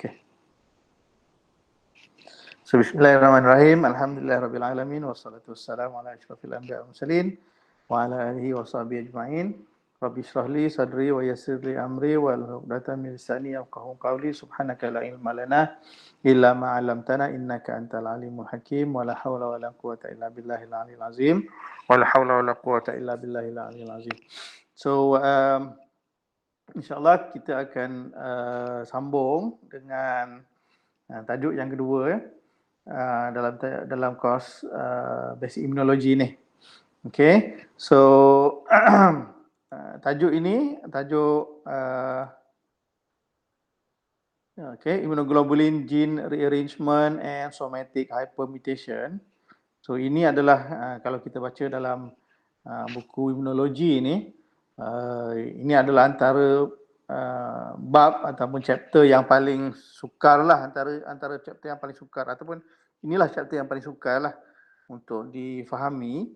Okay. So, bismillahirrahmanirrahim. Alhamdulillahirabbil alamin wassalatu wassalamu ala asyrafil anbiya'i wal mursalin wa ala alihi washabihi ajma'in. Rabbi shrah li sadri wa yassir li amri wahlul 'uqdatam min lisani yafqahu qawli. Subhanaka la ilma lana illa ma 'allamtana innaka antal alimul hakim. Wa la haula wa la quwwata illa billahil aliyyil azim. Wa la haula wa la quwwata illa billahil aliyyil azim. So, insya-Allah kita akan sambung dengan tajuk yang kedua dalam kos basic immunology ni. Okay, so tajuk ini immunoglobulin gene rearrangement and somatic hypermutation. So ini adalah kalau kita baca dalam buku immunology ini, ini adalah antara bab ataupun chapter yang paling sukar lah, antara chapter yang paling sukar ataupun inilah chapter yang paling sukar lah untuk difahami,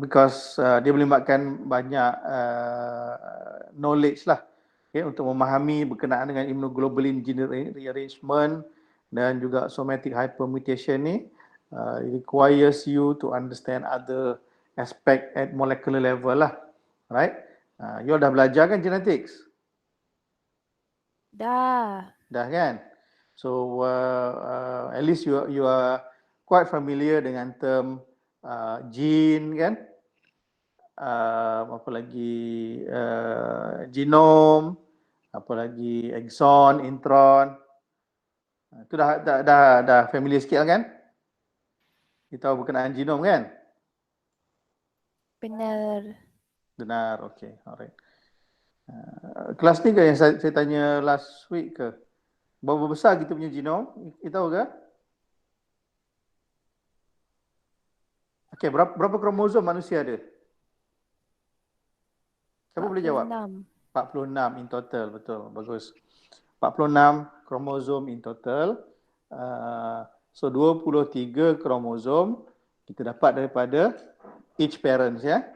because dia melibatkan banyak knowledge lah, okay, untuk memahami berkenaan dengan immunoglobulin gene rearrangement dan juga somatic hypermutation ni. It requires you to understand other aspect at molecular level lah. Right? You all dah belajar kan genetics? Dah. Dah kan? So at least you are quite familiar dengan term gene kan? Apa lagi genome, apa lagi exon, intron. Itu dah familiar sikit lah kan? Kita tahu berkenaan genome kan? Benar, okay, alright. Kelas ni ke yang saya tanya last week ke? Berapa besar kita punya genome? Kita tahu ke? Okay, berapa kromosom manusia ada? Siapa boleh jawab? 46 in total, betul, bagus. 46 kromosom in total. So 23 kromosom kita dapat daripada each parents ya.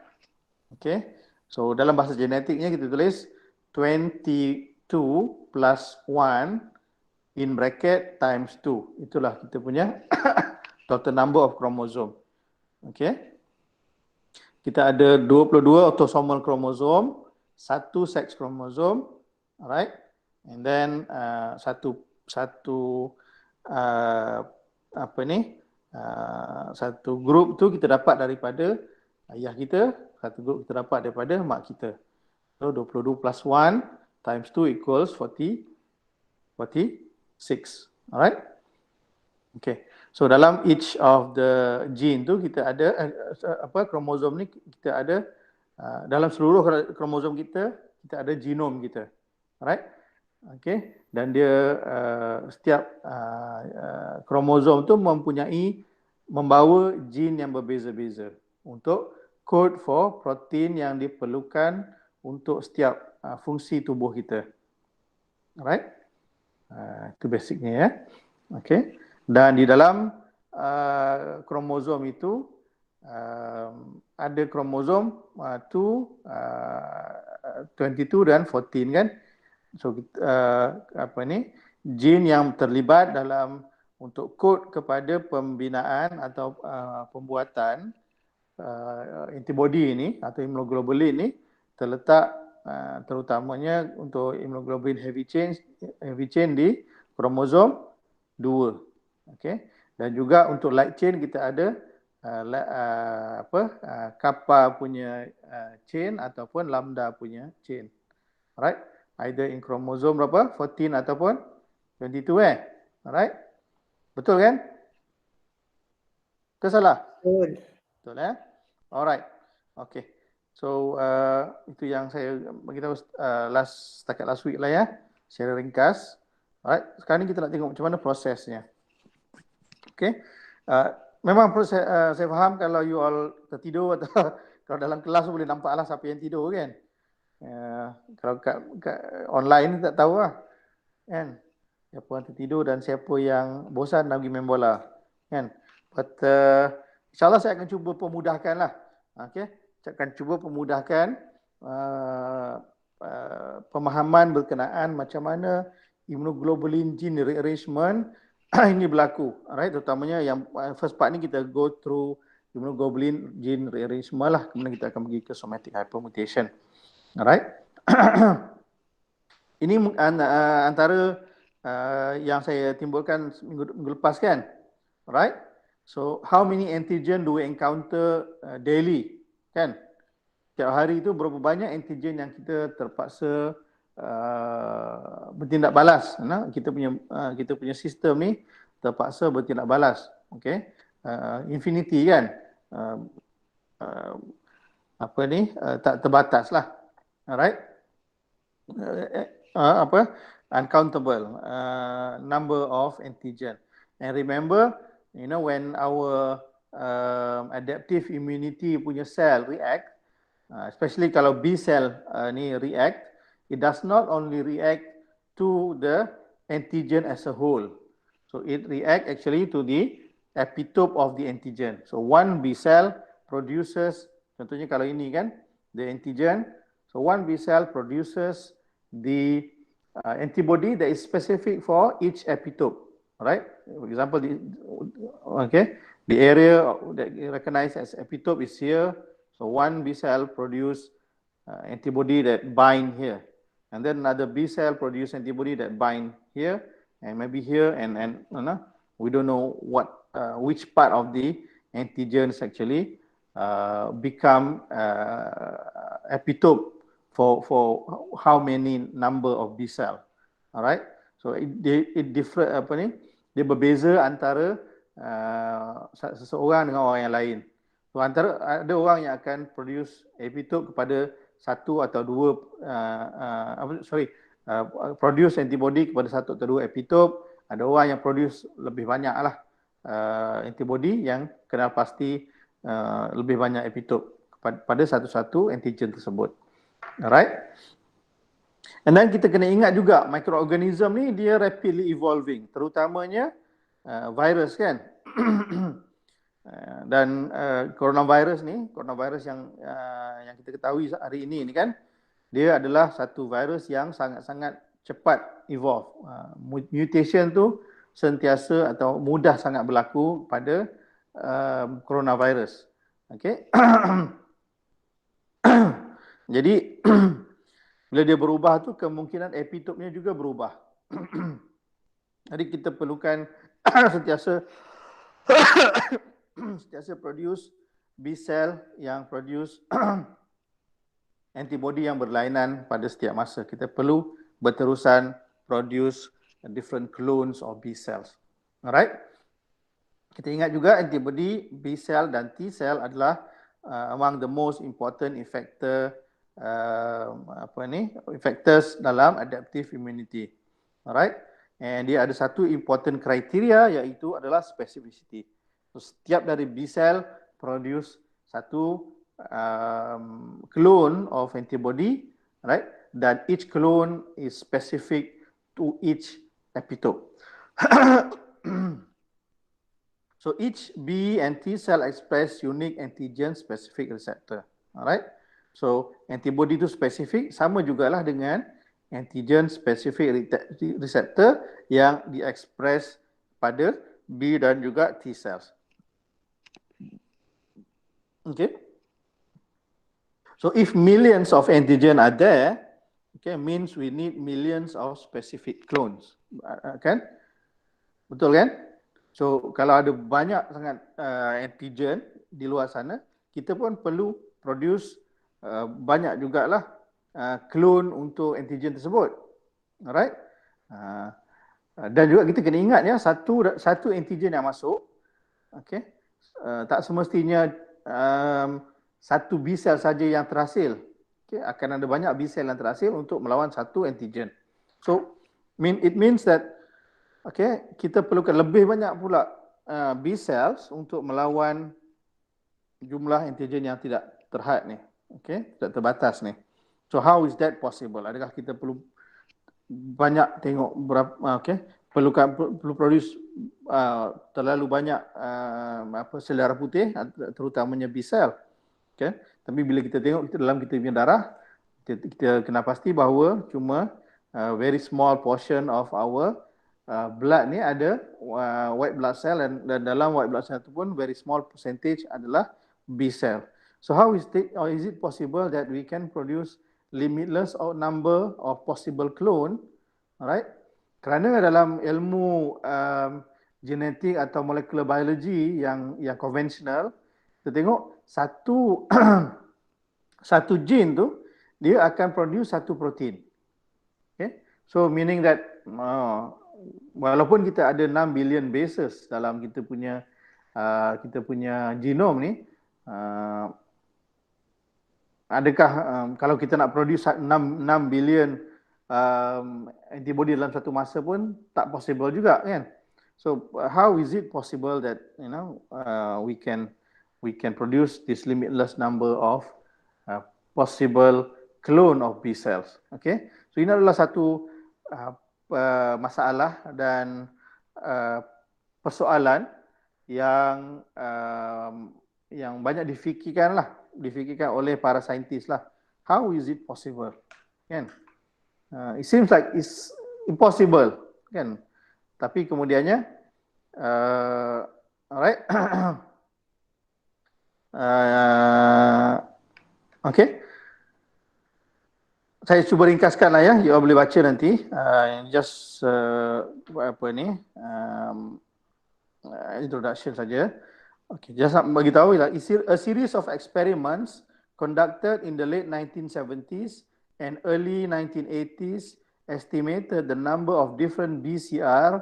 Okay. So dalam bahasa genetiknya kita tulis 22 plus 1 in bracket times 2. Itulah kita punya total number of chromosome. Okay. Kita ada 22 autosomal chromosome, 1 sex chromosome, alright. And then satu grup tu kita dapat daripada ayah kita, satu grup kita dapat daripada mak kita. So 22 plus 1 times 2 equals 46. Alright? Okay. So dalam each of the gene tu kita ada kromosom ni kita ada dalam seluruh kromosom kita ada genom kita. Alright? Okay. Dan dia setiap kromosom tu membawa gene yang berbeza-beza untuk code for protein yang diperlukan untuk setiap fungsi tubuh kita. Alright? Itu basicnya ya. Okay. Dan di dalam kromosom itu ada kromosom 22 dan 14 kan. So gene yang terlibat dalam untuk kod kepada pembinaan atau pembuatan antibody ini atau immunoglobulin ini terletak terutamanya untuk immunoglobulin heavy chain di kromosom 2. Okay. Dan juga untuk light chain kita ada kappa punya chain ataupun lambda punya chain. Alright. Either in kromosom berapa? 14 ataupun 22 Alright. Betul kan? Ke salah? Betul Alright. Okay. So itu yang saya beritahu setakat last week lah ya. Secara ringkas. Alright. Sekarang ni kita nak tengok macam mana prosesnya. Okay. Memang proses, saya faham kalau you all tertidur atau kalau dalam kelas boleh nampak lah siapa yang tidur kan. Kalau kat online tak tahu lah kan. Siapa yang tertidur dan siapa yang bosan nak pergi main bola kan. But insyaAllah saya akan cuba pemudahkan lah. Okay. Saya akan cuba pemudahkan pemahaman berkenaan macam mana immunoglobulin gene rearrangement ini berlaku. Alright, terutamanya yang first part ni kita go through immunoglobulin gene rearrangement lah, kemudian kita akan pergi ke somatic hypermutation. Alright. Ini antara yang saya timbulkan minggu lepas kan. Alright. So how many antigen do we encounter daily kan? Setiap hari itu berapa banyak antigen yang kita terpaksa bertindak balas. Kita punya sistem ni terpaksa bertindak balas. Okay. Infinity kan. Tak terbatas lah. Alright. Uncountable number of antigen. And remember, when our adaptive immunity punya cell react, especially kalau B cell ni react, it does not only react to the antigen as a whole. So it react actually to the epitope of the antigen. So one B cell produces, contohnya kalau ini kan, the antigen. So one B cell produces the antibody that is specific for each epitope. Right? For example, the area that recognized as epitope is here. So one B cell produce antibody that bind here, and then another B cell produce antibody that bind here, and maybe here, and we don't know which part of the antigens actually become epitope for how many number of B cell. Alright, so it differ dia berbeza antara seseorang dengan orang yang lain. So ada orang yang akan produce epitope kepada satu atau dua produce antibody kepada satu atau dua epitope. Ada orang yang produce lebih banyak lah antibody yang kenal pasti lebih banyak epitope pada satu-satu antigen tersebut. Alright. And then kita kena ingat juga microorganism ni dia rapidly evolving, terutamanya virus kan. Dan coronavirus yang kita ketahui hari ini kan, dia adalah satu virus yang sangat-sangat cepat evolve. Mutation tu sentiasa atau mudah sangat berlaku pada coronavirus. Okay. Jadi bila dia berubah tu kemungkinan epitopenya juga berubah. Jadi kita perlukan sentiasa produce B cell yang produce antibody yang berlainan pada setiap masa. Kita perlu berterusan produce different clones of B cells. Alright. Kita ingat juga antibody B cell dan T cell adalah among the most important effectors dalam adaptive immunity. Alright. And dia ada satu important criteria iaitu adalah specificity. So, setiap dari B cell produce satu clone of antibody, right? Dan each clone is specific to each epitope. So each B and T cell express unique antigen specific receptor. Alright. So antibody itu spesifik, sama jugalah dengan antigen specific receptor yang diekspres pada B dan juga T cells. Okay. So if millions of antigen are there, okay, means we need millions of specific clones. Kan? Betul kan? So kalau ada banyak sangat antigen di luar sana, kita pun perlu produce banyak jugalah clone untuk antigen tersebut. Alright? Dan juga kita kena ingat ya, satu antigen yang masuk, okay, tak semestinya satu B cell saja yang terhasil. Okay, akan ada banyak B cell yang terhasil untuk melawan satu antigen. So it means that okay, kita perlukan lebih banyak pula B cells untuk melawan jumlah antigen yang tidak terhad ni. Okay, tidak terbatas ni. So how is that possible? Adakah kita perlu banyak tengok berapa, perlu produce terlalu banyak sel darah putih, terutamanya B cell. Okay. Tapi bila kita tengok dalam kita punya darah, kita kena pasti bahawa cuma very small portion of our blood ni ada white blood cell, dan dalam white blood cell itu pun very small percentage adalah B cell. So how is it possible that we can produce limitless number of possible clone, alright? Kerana dalam ilmu genetik atau molecular biology yang konvensional, kita tengok satu satu gene tu dia akan produce satu protein. Okay? So meaning that walaupun kita ada 6 billion bases dalam kita punya genom ni, adakah kalau kita nak produce 6 billion antibody dalam satu masa pun tak possible juga, kan? So how is it possible that we can produce this limitless number of possible clone of B cells? Okay, so ini adalah satu masalah dan persoalan yang banyak difikirkan oleh para saintis lah. How is it possible? Kan? It seems like it's impossible, kan? Tapi kemudiannya, alright, okay. Saya cuba ringkaskan lah ya, you all boleh baca nanti. Just apa ni, introduction saja. Okay, just nak bagi tahu lah, a series of experiments conducted in the late 1970s and early 1980s estimated the number of different BCR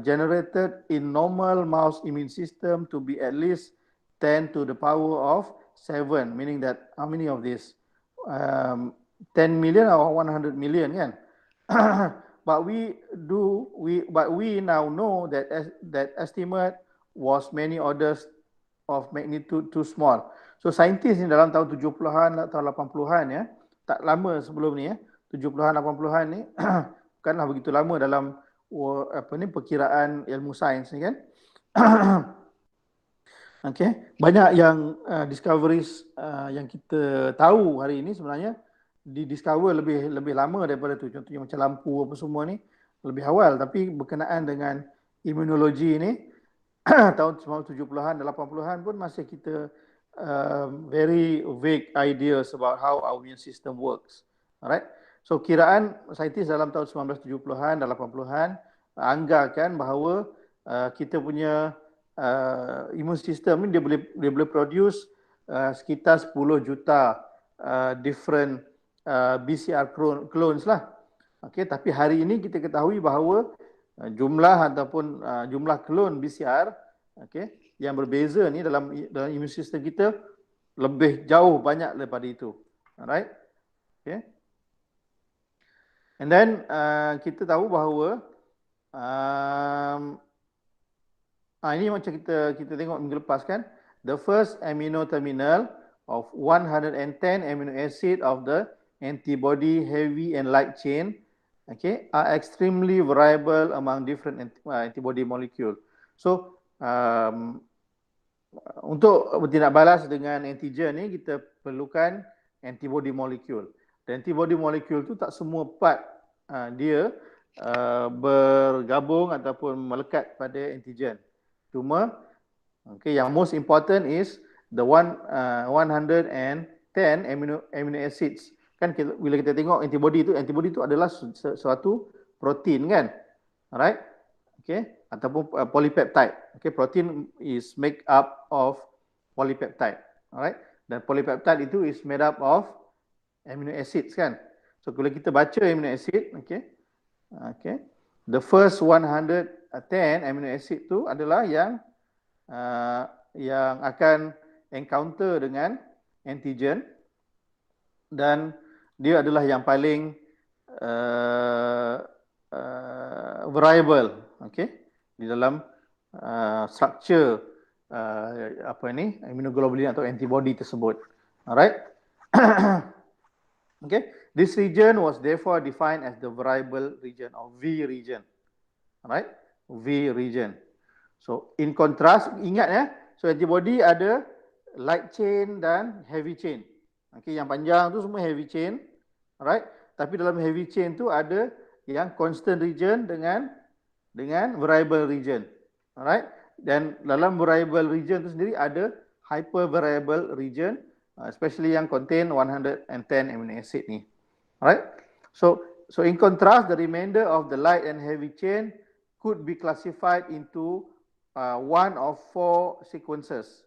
generated in normal mouse immune system to be at least 10 to the power of 7, meaning that how many of these? 10 million or 100 million, kan? But we now know that that estimate was many orders of magnitude too small. So saintis ni dalam tahun 70-an atau 80-an ya, tak lama sebelum ni ya, 70-an 80-an ni bukanlah begitu lama dalam perkiraan ilmu sains ni, kan? Okay, banyak yang discoveries yang kita tahu hari ini sebenarnya discover lebih lama daripada tu. Contohnya macam lampu apa semua ni lebih awal, tapi berkenaan dengan imunologi ni tahun 70-an dan 80-an pun masih kita very vague ideas about how our immune system works. Alright. So kiraan saintis dalam tahun 1970-an dan 80-an anggarkan bahawa kita punya immune system ni dia boleh produce sekitar 10 juta different BCR clones lah. Okay, tapi hari ini kita ketahui bahawa jumlah ataupun jumlah clone BCR, okay, yang berbeza ni dalam immune system kita lebih jauh banyak daripada itu. Alright. Okay. And then kita tahu bahawa ini macam kita tengok minggu lepas, kan, the first amino terminal of 110 amino acid of the antibody heavy and light chain, okay, are extremely variable among different antibody molecule. So untuk bertindak balas dengan antigen ni kita perlukan antibody molecule. Dan antibody molecule tu tak semua part dia bergabung ataupun melekat pada antigen. Cuma okay, yang most important is the 110 amino acids. Kan bila kita tengok antibody tu adalah suatu protein, kan? Alright? Okay, ataupun polypeptide. Okay, protein is made up of polypeptide. Alright? Dan polypeptide itu is made up of amino acids, kan? So kalau kita baca amino acid, okay, the first 110 amino acid tu adalah yang akan encounter dengan antigen, dan dia adalah yang paling variable, okay, di dalam structure immunoglobulin atau antibody tersebut. Alright. Okay, this region was therefore defined as the variable region or V region. Alright, V region. So in contrast, ingat ya, so antibody ada light chain dan heavy chain. Okay, yang panjang tu semua heavy chain. Alright? Tapi dalam heavy chain tu ada yang constant region dengan variable region. Alright? Dan dalam variable region tu sendiri ada hyper variable region, especially yang contain 110 amino acid ni. Alright? So in contrast, the remainder of the light and heavy chain could be classified into one of four sequences.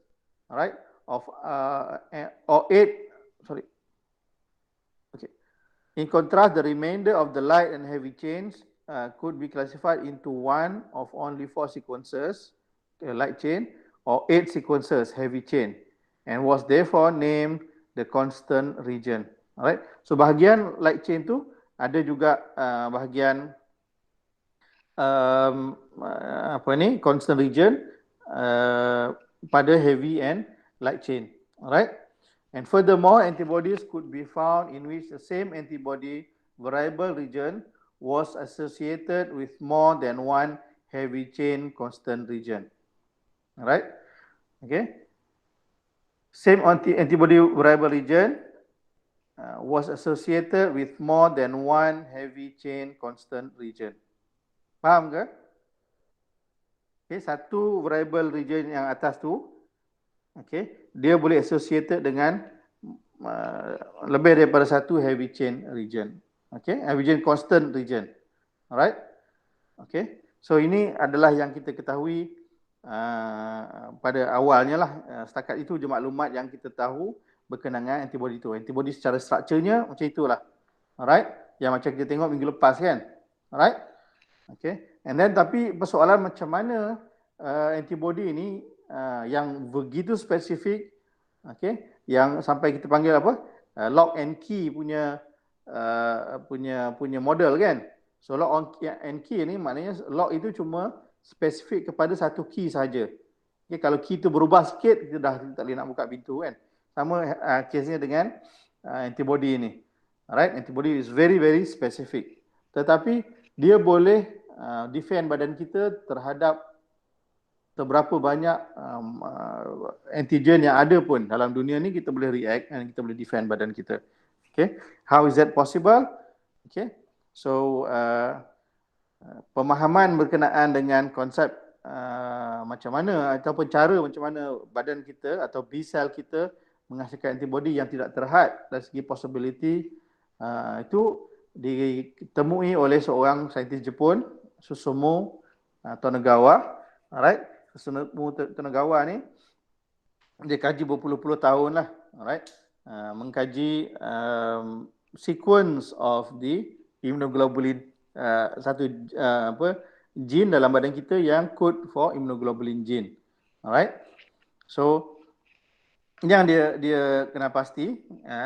Alright? Or eight, sorry. Okay. In contrast, the remainder of the light and heavy chains could be classified into one of only four sequences, light chain, or 8 sequences, heavy chain, and was therefore named the constant region. Alright, so bahagian light chain tu ada juga bahagian constant region pada heavy and light chain. Alright, and furthermore, antibodies could be found in which the same antibody variable region was associated with more than one heavy chain constant region. Alright, okay. Same antibody variable region was associated with more than one heavy chain constant region. Faham ke? Okay, satu variable region yang atas tu, okay, dia boleh associated dengan lebih daripada satu heavy chain region. Okay, heavy chain constant region. Alright, okay. So ini adalah yang kita ketahui pada awalnya lah. Setakat itu je maklumat yang kita tahu berkenaan dengan antibody itu. Antibody secara strukturnya macam itulah. Alright, yang macam kita tengok minggu lepas kan. Alright, okay. And then tapi persoalan macam mana antibody ini yang begitu spesifik, okay, yang sampai kita panggil apa, lock and key punya model kan. So lock and key ni maknanya lock itu cuma spesifik kepada satu key saja. Okay, kalau key tu berubah sikit, kita dah tak boleh nak buka pintu kan. Sama case-nya dengan antibody ni. Alright, antibody is very very specific. Tetapi dia boleh defend badan kita terhadap seberapa banyak antigen yang ada pun dalam dunia ni, kita boleh react dan kita boleh defend badan kita. Okay, how is that possible? Okay, so pemahaman berkenaan dengan konsep macam mana ataupun cara macam mana badan kita atau B cell kita menghasilkan antibody yang tidak terhad dari segi possibility, itu ditemui oleh seorang saintis Jepun, Susumu Tonegawa. Alright, Susumu Tonegawa ni dia kaji berpuluh-puluh tahun lah. Alright, mengkaji sequence of the immunoglobulin, satu gene dalam badan kita yang code for immunoglobulin gene. Alright, so yang dia kena pasti,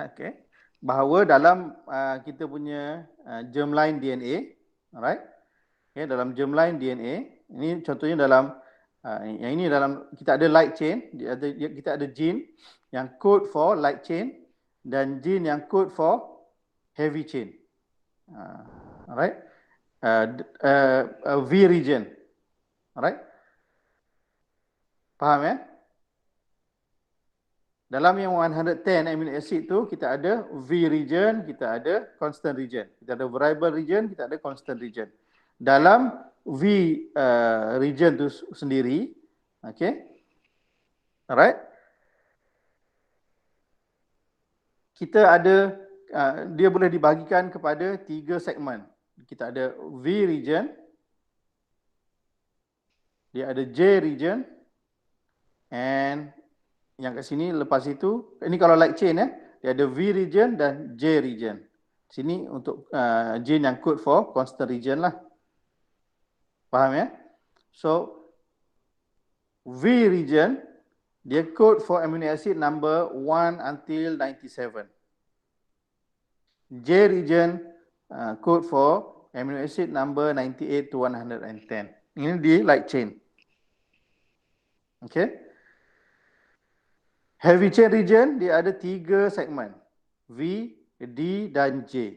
okay, bahawa dalam kita punya germline DNA, alright, okay, dalam germline DNA ini contohnya dalam yang ini dalam kita ada light chain, kita ada gene yang code for light chain dan gene yang code for heavy chain. Alright, V region. Alright, faham ya? Dalam yang 110 amino acid tu kita ada V region, kita ada constant region. Kita ada variable region, kita ada constant region. Dalam V region tu sendiri, okay, alright, kita ada, dia boleh dibahagikan kepada 3 segmen. Kita ada V region, dia ada J region, and yang kat sini lepas itu, ini kalau light chain dia ada V region dan J region. Sini untuk gene yang code for constant region lah. Faham ya? So V region dia code for amino acid number 1 until 97. J region code for amino acid number 98 to 110. Ini di light chain. Okay. Heavy chain region dia ada 3 segmen, V, D dan J.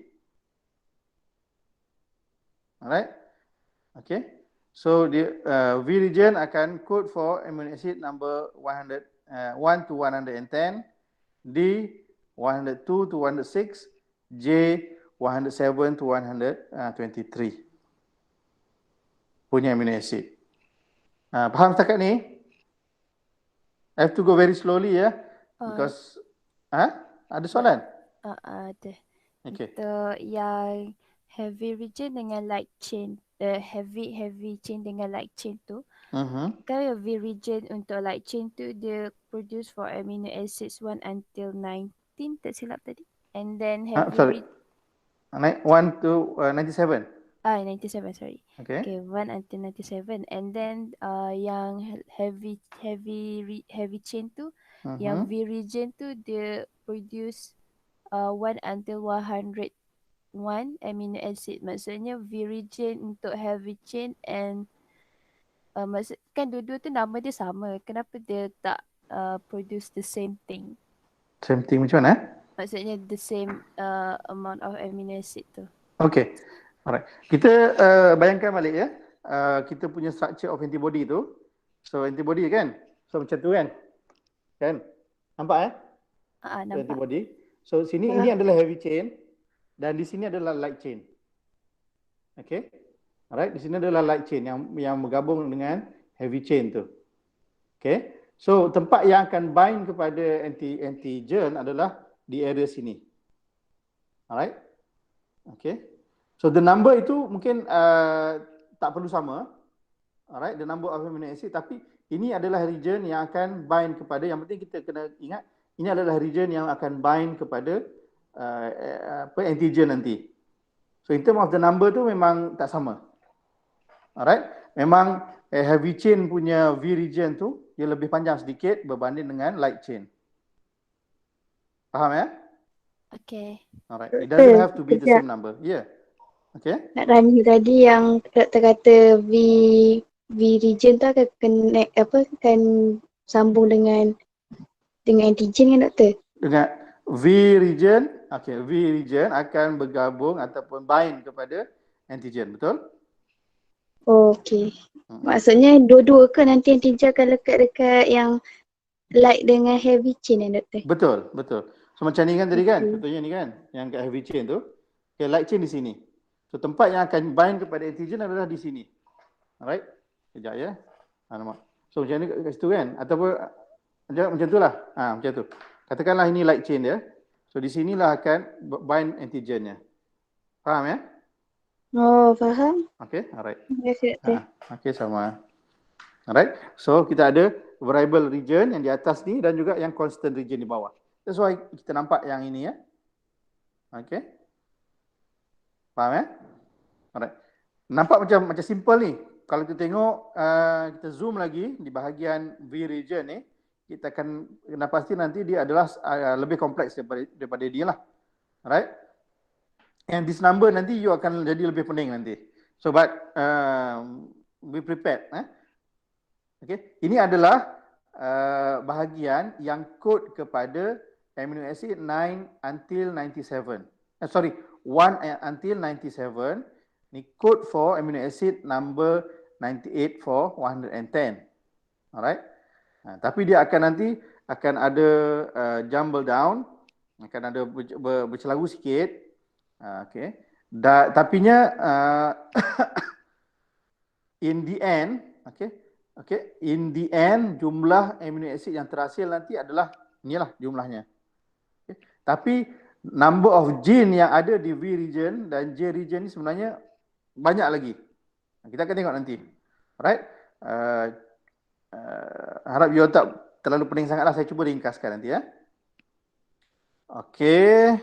Alright, okay. So dia V region akan code for amino acid number 1 to 110, D 102 to 106, J 107 to 123 punya amino acid. Faham setakat ni? I have to go very slowly ya. Because ada soalan? Ada. Okay. Untuk yang heavy region dengan light chain, heavy chain dengan light chain tu, kan V region untuk light chain tu dia produce for amino acids 1 until 19, tak silap tadi. And then heavy 1 to 97. 97, sorry. Okay. Okay, 1 until 97. And then yang heavy chain tu, yang V region tu dia produce 1 until 101 amino acid. Maksudnya V region untuk heavy chain and maksud kan dua-dua tu nama dia sama. Kenapa dia tak produce the same thing? Same thing macam mana? Maksudnya the same amount of amino acid tu. Okay. Alright. Kita bayangkan balik ya. Kita punya structure of antibody tu. So antibody kan? So macam tu kan? Kan? Nampak Nampak. Antibody. So sini ini adalah heavy chain dan di sini adalah light chain. Okay? Alright, di sini adalah light chain yang bergabung dengan heavy chain tu. Okay? So tempat yang akan bind kepada antigen adalah di area sini. Alright? Okay? So the number itu mungkin tak perlu sama. Alright, the number of amino acid, tapi ini adalah region yang akan bind kepada, yang penting kita kena ingat, ini adalah region yang akan bind kepada antigen nanti. So in term of the number tu memang tak sama. Alright, memang heavy chain punya V region tu dia lebih panjang sedikit berbanding dengan light chain. Faham ya? Okay. Alright, it doesn't have to be the same number. Yeah. Okay. Nak tanya tadi yang kata V region tu akan connect kan sambung dengan antigen kan doktor? Dengan V region, okay, V region akan bergabung ataupun bind kepada antigen, betul? Oh, okay. Maksudnya dua-dua ke nanti antigen akan lekat dekat yang light dengan heavy chain kan doktor? Betul, betul. So macam ni kan tadi kan, contohnya ni kan, yang kat heavy chain tu. Okay, light chain di sini. So tempat yang akan bind kepada antigen adalah di sini. Alright. Sekejap ya. Nampak. So macam ni kat situ kan. Ataupun macam tu lah. Macam tu. Katakanlah ini light chain dia. So di sinilah akan bind antigennya. Faham ya? Oh, faham. Okay, alright. Terima kasih doktor. Okay, sama. Alright. So kita ada variable region yang di atas ni dan juga yang constant region di bawah. That's why kita nampak yang ini ya. Okay. Faham ya? Alright. Nampak macam simple ni. Kalau kita tengok, kita zoom lagi di bahagian V region ni, kita akan pasti nanti dia adalah lebih kompleks daripada dia lah. Alright. And this number nanti you akan jadi lebih pening nanti. So but be prepared. Okay. Ini adalah bahagian yang kod kepada amino acid 9 until 97. Sorry, 1 until 97. Ni code for amino acid number 98 for 110. Alright. Tapi dia akan nanti ada jumble down, akan ada bercelaru sikit. Okay. Tapinya in the end, okay, in the end jumlah amino acid yang terhasil nanti adalah inilah jumlahnya. Okay. Tapi number of gene yang ada di V region dan J region ni sebenarnya banyak lagi. Kita akan tengok nanti. Alright. Harap you tak terlalu pening sangatlah. Saya cuba ringkaskan nanti ya. Okay.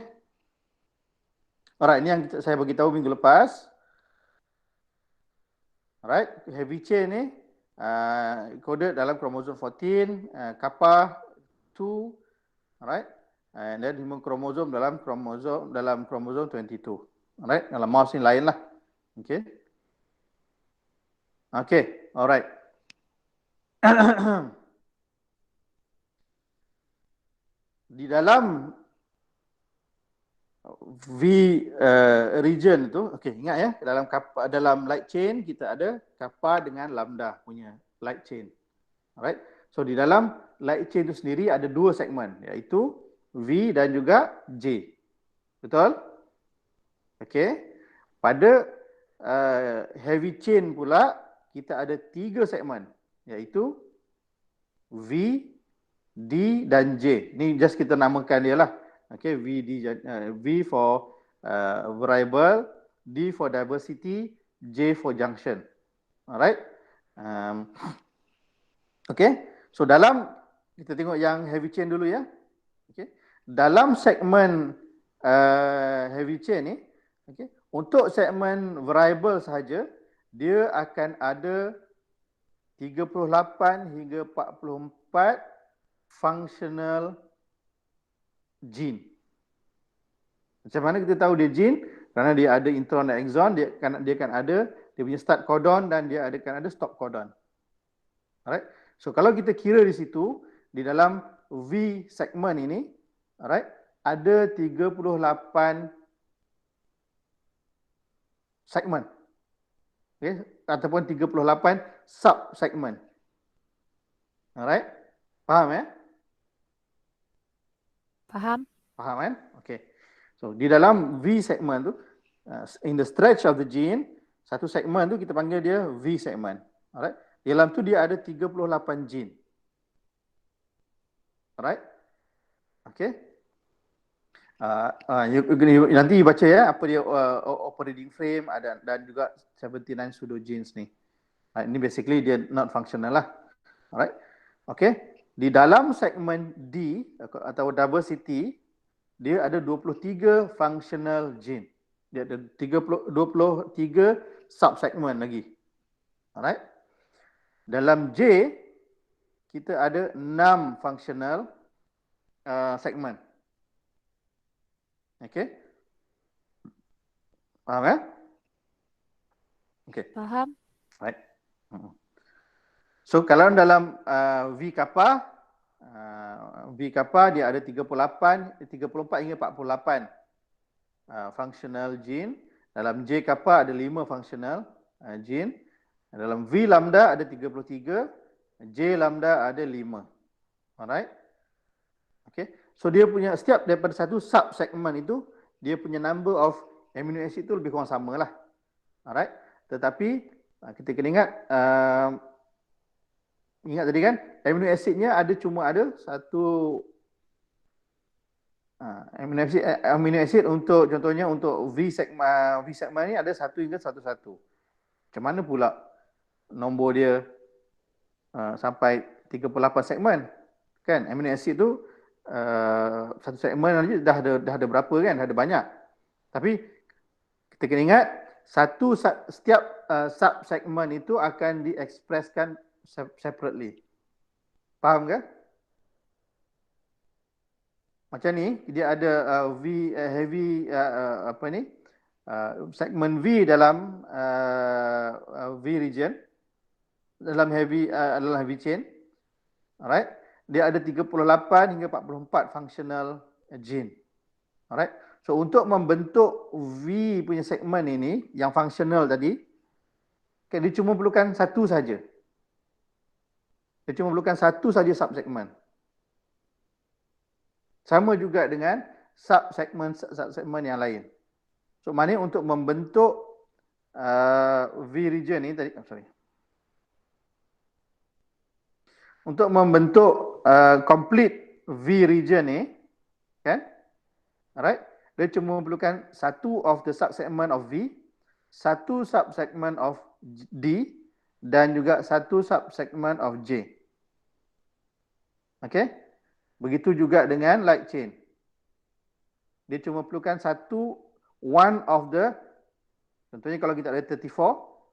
Alright, ini yang saya bagi tahu minggu lepas. Alright, heavy chain ni coded dalam kromosom 14, kappa 2. Alright. And then human chromosome dalam kromosom 22. Alright, dalam mouse ni lain lah. Okay. Okay, alright. Di dalam V region itu, okay, ingat ya, dalam light chain kita ada kappa dengan lambda punya light chain. Alright. So di dalam light chain itu sendiri ada dua segmen, iaitu V dan juga J. Betul? Okay. Pada heavy chain pula kita ada 3 segmen, iaitu V, D dan J. Ni just kita namakan dia lah. Okay, V for variable, D for diversity, J for junction. Alright. Okay. So dalam, kita tengok yang heavy chain dulu ya. Okay. Dalam segmen heavy chain ni, okay, untuk segmen variable sahaja, dia akan ada 38 hingga 44 functional gene. Macam mana kita tahu dia gene? Kerana dia ada intron dan exon, dia akan ada dia punya start codon dan dia akan ada stop codon. Alright. So kalau kita kira di situ, di dalam V segmen ini, alright, ada 38 segmen. Okay, ataupun 38 sub segmen. Alright. Faham ya? Faham. Faham kan? Okay. So di dalam V segmen tu, in the stretch of the gene, satu segmen tu kita panggil dia V segmen. Alright. Di dalam tu dia ada 38 gene. Alright. Okay. Nanti baca ya apa dia operating frame ada dan juga 79 pseudogenes ni. Ini basically dia not functional lah. Alright. Okay. Di dalam segmen D atau diversity, dia ada 23 functional gene. Dia ada 23 subsegmen lagi. Alright. Dalam J, kita ada 6 functional segmen. Okay. Faham ya? Okay. Faham. Right. So kalau dalam V kappa dia ada 34 hingga 48 functional gene. Dalam J kappa ada 5 functional gene. Dalam V lambda ada 33, J lambda ada 5. Alright. Okay. So dia punya setiap daripada satu subsegmen itu, dia punya number of amino acid itu lebih kurang sama lah. Alright. Tetapi kita kena ingat tadi kan, amino acidnya cuma ada satu amino acid untuk contohnya untuk V segmen ni ada 1 hingga 11. Macam mana pula nombor dia sampai 38 segmen? Kan amino acid tu satu segmen aja dah ada berapa kan? Dah ada banyak. Tapi kita kena ingat setiap sub-segmen itu akan diekspreskan separately. Faham ke? Macam ni, dia ada heavy segmen V dalam V region, dalam heavy chain. Alright. Dia ada 38 hingga 44 functional gene. Alright. So untuk membentuk V punya segmen ini yang functional tadi, okay, dia cuma perlukan satu saja. Dia cuma perlukan satu saja subsegmen. Sama juga dengan subsegmen yang lain. So maknanya untuk membentuk V region ni tadi, untuk membentuk complete V region ni, kan? Alright. Dia cuma memerlukan satu of the subsegment of V, satu subsegment of D dan juga satu subsegment of J. Okay. Begitu juga dengan light chain. Dia cuma perlukan one of the, contohnya kalau kita ada 34,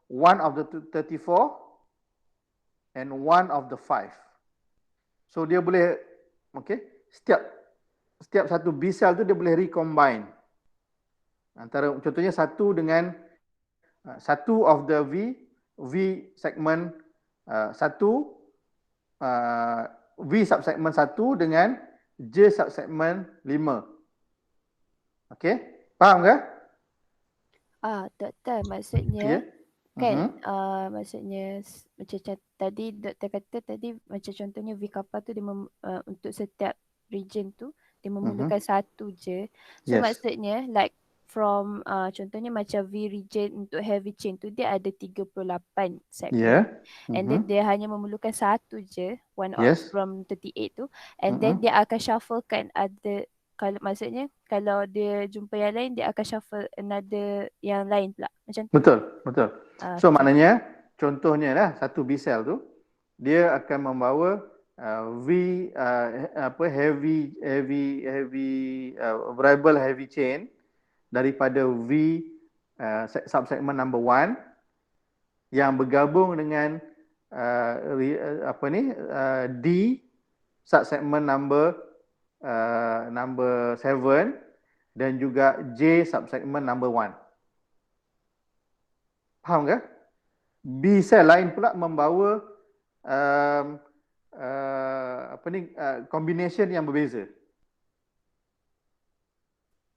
one of the 34 and one of the 5. So dia boleh, okay, setiap satu B cell tu dia boleh recombine. Antara contohnya satu dengan satu of the V segment satu, V subsegment 1 dengan J subsegment 5. Okey, faham ke? Doktor, maksudnya kan maksudnya macam tadi doktor kata tadi macam contohnya V kappa tu dia untuk setiap region tu dia memerlukan satu je. So maksudnya like from contohnya macam V region untuk heavy chain tu dia ada 38 segmen. Yeah. And then dia hanya memerlukan satu je, one out Yes. from 38 tu. And then dia akan shufflekan ada, kalau maksudnya kalau dia jumpa yang lain dia akan shuffle another yang lain pula. Macam tu. Betul. So maknanya contohnya lah satu B cell tu dia akan membawa variable heavy chain daripada V subsegment number 1 yang bergabung dengan D subsegment number 7 dan juga J subsegment number 1. Faham ke? B cell lain pula membawa combination yang berbeza.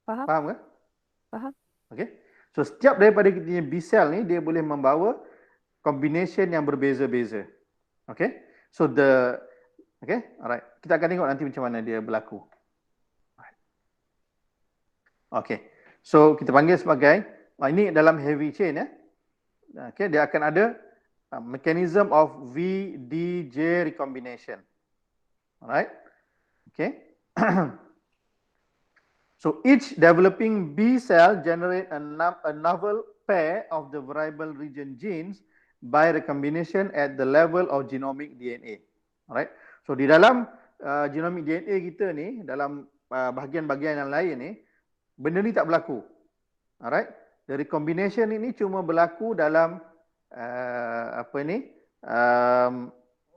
Faham ke? Faham. Okay. So setiap daripada kita punya B cell ni dia boleh membawa combination yang berbeza-beza. Okay. So alright. Kita akan tengok nanti macam mana dia berlaku. Okay. So kita panggil sebagai ini dalam heavy chain ya. Okay, dia akan ada mechanism of VDJ recombination. Alright. Okay. So each developing B cell generate a novel pair of the variable region genes by recombination at the level of genomic DNA. Alright. So di dalam genomic DNA kita ni, dalam bahagian-bahagian yang lain ni, benda ni tak berlaku. Alright. The recombination ini cuma berlaku dalam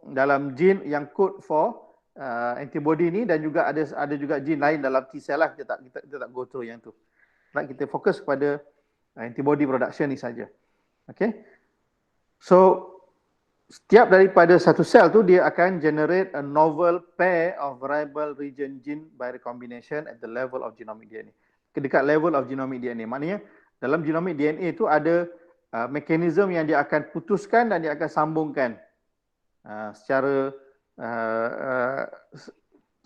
dalam gene yang code for antibody ni, dan juga ada juga gene lain dalam T cell lah. Kita tak go through yang tu. Right, kita fokus kepada antibody production ni saja. Okay. So setiap daripada satu sel tu dia akan generate a novel pair of variable region gene by recombination at the level of genomic DNA. Dekat level of genomic DNA. Maknanya dalam genomic DNA tu ada mekanisme yang dia akan putuskan dan dia akan sambungkan secara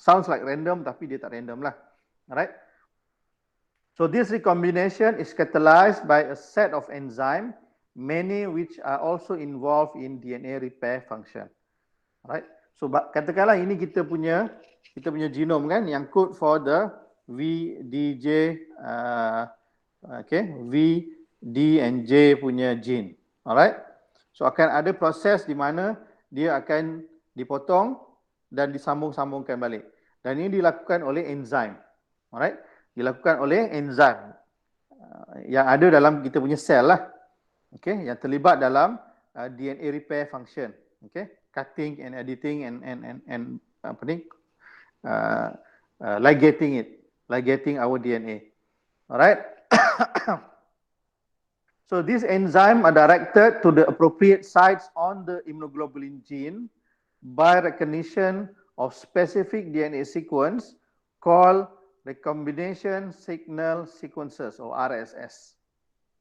sounds like random tapi dia tak random lah. Alright. So this recombination is catalyzed by a set of enzyme, many which are also involved in DNA repair function. Alright. So katakanlah ini kita punya genome kan yang code for the VDJ V, D and J punya gene. Alright. So akan ada proses di mana dia akan dipotong dan disambung-sambungkan balik. Dan ini dilakukan oleh enzim. Alright. Dilakukan oleh enzim yang ada dalam kita punya sel lah. Okay, yang terlibat dalam DNA repair function. Okay, cutting and editing and ligating our DNA. Alright. So these enzymes are directed to the appropriate sites on the immunoglobulin gene by recognition of specific DNA sequence called recombination signal sequences or RSS.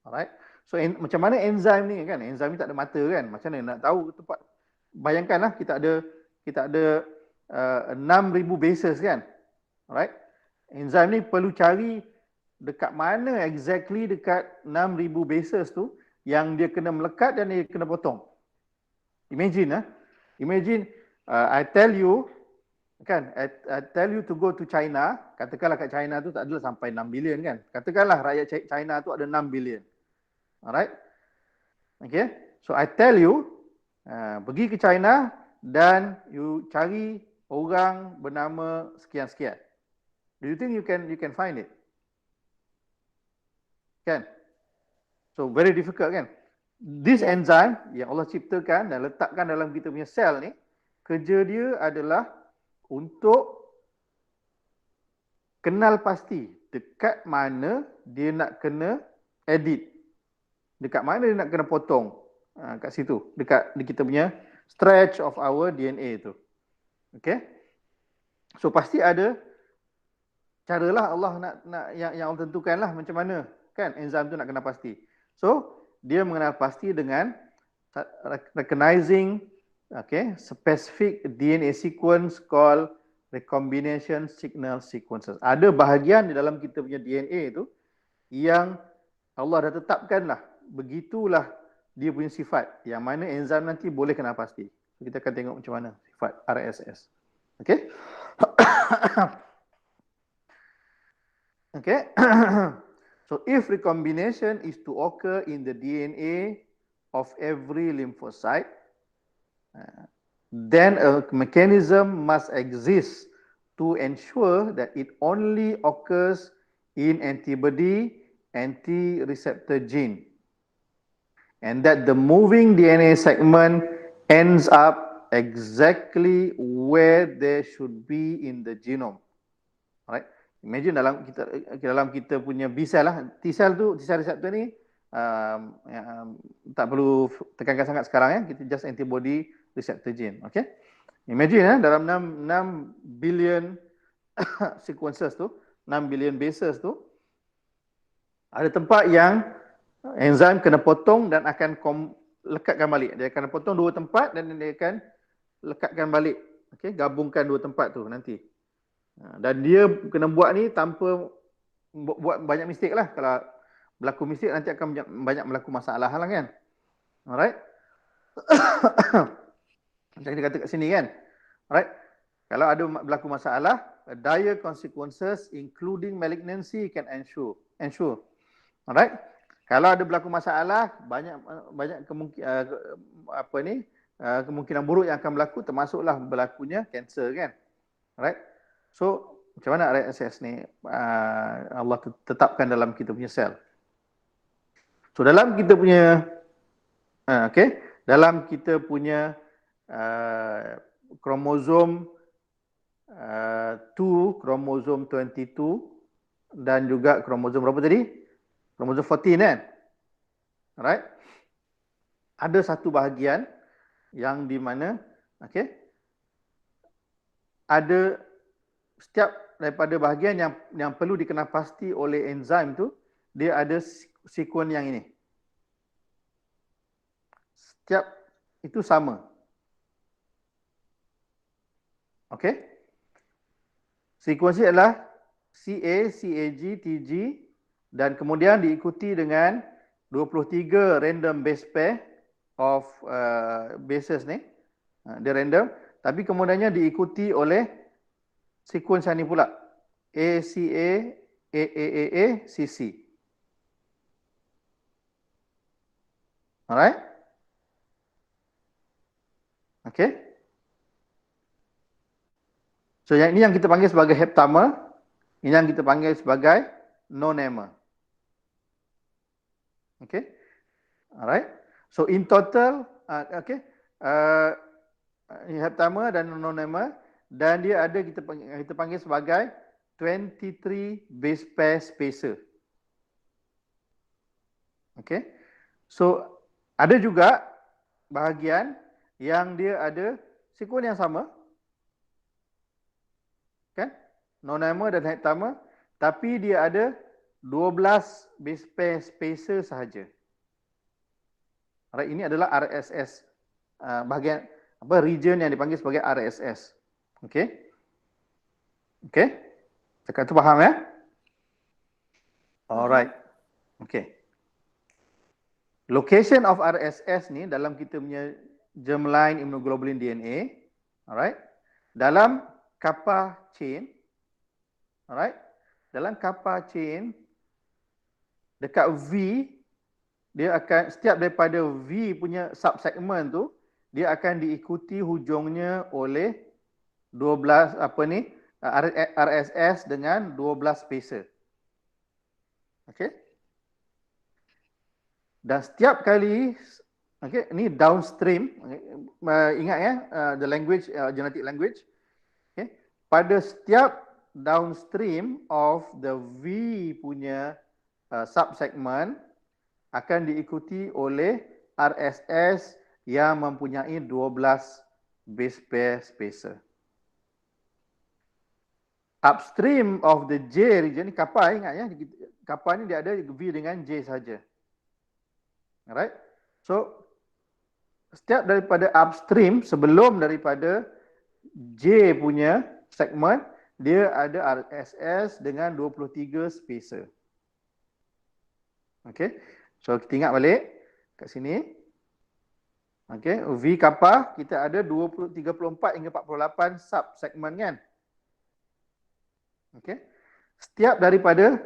Alright. So macam mana enzim ni kan? Enzim ni tak ada mata kan? Macam mana nak tahu tempat? Bayangkanlah kita ada 6,000 bases kan? Alright. Enzim ni perlu cari dekat mana exactly dekat 6,000 bases tu yang dia kena melekat dan dia kena potong. Imagine I tell you kan, I tell you to go to China, katakanlah kat China tu tak adalah sampai 6 bilion kan. Katakanlah rakyat China tu ada 6 bilion. Alright. Okay. So I tell you pergi ke China dan you cari orang bernama sekian-sekian. Do you think you can find it? Kan? So very difficult kan? This enzyme yang Allah ciptakan dan letakkan dalam kita punya sel ni, kerja dia adalah untuk kenal pasti dekat mana dia nak kena edit, dekat mana dia nak kena potong kat situ, di kita punya stretch of our DNA tu. Okay? So pasti ada caralah Allah nak yang Allah tentukanlah macam mana kan enzim tu nak kena pasti. So dia mengenal pasti dengan recognizing specific DNA sequence called recombination signal sequences. Ada bahagian di dalam kita punya DNA tu yang Allah dah tetapkanlah, begitulah dia punya sifat, yang mana enzim nanti boleh kenal pasti. Kita akan tengok macam mana sifat RSS. Okay. Okay. So if recombination is to occur in the DNA of every lymphocyte, then a mechanism must exist to ensure that it only occurs in antibody anti-receptor gene, and that the moving DNA segment ends up exactly where they should be in the genome. Alright, imagine dalam kita punya B cell lah, T cell tu, T cell receptor ni tak perlu tekankan sangat sekarang ya, kita just antibody receptor gene. Okay, imagine dalam 6 billion sequences tu, 6 billion bases tu, ada tempat yang enzim kena potong dan akan lekatkan balik. Dia akan potong 2 tempat dan dia akan lekatkan balik. Okay, gabungkan 2 tempat tu nanti. Dan dia kena buat ni tanpa buat banyak mistake lah. Kalau berlaku mistake nanti akan banyak berlaku masalah lah kan. Alright. Macam kita kata kat sini kan. Alright. Kalau ada berlaku masalah, dire consequences including malignancy can ensure. Alright. Kalau ada berlaku masalah, banyak kemungkinan buruk yang akan berlaku, termasuklah berlakunya kanser kan. Alright. So macam mana RSS ni Allah tetapkan dalam kita punya sel. So dalam kita punya dalam kita punya kromosom 2, kromosom 22 dan juga kromosom berapa tadi? Kromosom 14 kan? Alright. Ada satu bahagian yang di mana ada setiap daripada bahagian yang perlu dikenal pasti oleh enzim tu, dia ada sekuen yang ini. Setiap itu sama. Okey. Sekuensi adalah CA, CAG, TG dan kemudian diikuti dengan 23 random base pair of bases ni. Dia random, tapi kemudiannya diikuti oleh sekuens ni pula. ACA, AAAA, CC. Alright? Okay. So yang ini yang kita panggil sebagai heptamer, ini yang kita panggil sebagai nonamer. Okay. Alright. So in total, heptamer dan nonamer, dan dia ada kita panggil sebagai 23 base pair spacer. Okay. So ada juga bahagian yang dia ada sekuen yang sama, kan? Nonamer dan heptamer, tapi dia ada 12 base pair spacer sahaja. Alright, ini adalah RSS, bahagian region yang dipanggil sebagai RSS. Okey. Okey. Cakap tu faham ya? Alright. Okey. Location of RSS ni dalam kita punya germline immunoglobulin DNA, alright, dalam kappa chain, alright, dalam kappa chain dekat V, dia akan setiap daripada V punya subsegment tu, dia akan diikuti hujungnya oleh 12 RSS dengan 12 spacer. Okey. Dan setiap kali, ini downstream, ingat ya, the language, genetic language, pada setiap downstream of the V punya subsegment akan diikuti oleh RSS yang mempunyai 12 base pair spacer. Upstream of the J region, kappa, ingat ya, kappa ni dia ada V dengan J saja. Alright. So setiap daripada upstream sebelum daripada J punya segment, dia ada RSS dengan 23 spacer. Okey. So kita ingat balik kat sini. Okey, V kappa kita ada 34 hingga 48 sub segmen kan. Okey. Setiap daripada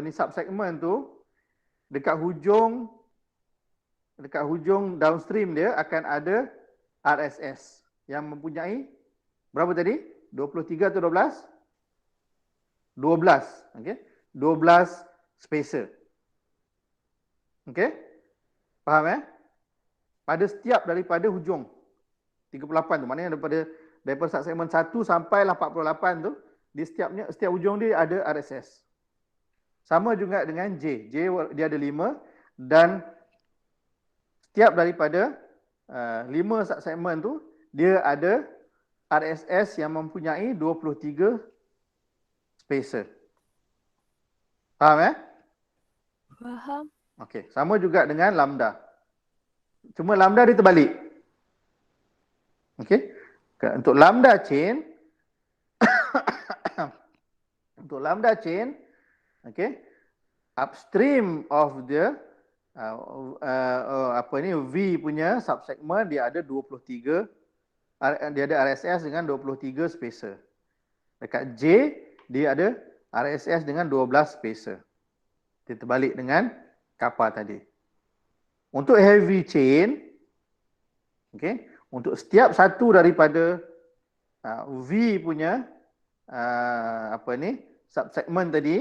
sub segmen tu dekat hujung downstream dia akan ada RSS yang mempunyai berapa tadi? 23 atau 12? 12. Okey. 12 spacer. Okey? Faham Pada setiap daripada hujung 38 tu, maknanya daripada sub segmen 1 sampai 48 tu, di setiap hujung dia ada RSS. Sama juga dengan J. J dia ada 5 dan setiap daripada 5 sub segmen tu dia ada RSS yang mempunyai 23 spacer. Faham Faham. Okey, sama juga dengan lambda. Cuma lambda dia terbalik. Okey. Untuk lambda chain okey, upstream of the V punya subsegment dia ada 23, dia ada RSS dengan 23 spacer. Dekat J dia ada RSS dengan 12 spacer. Dia terbalik dengan kappa tadi. Untuk heavy chain, okey, untuk setiap satu daripada V punya subsegment tadi,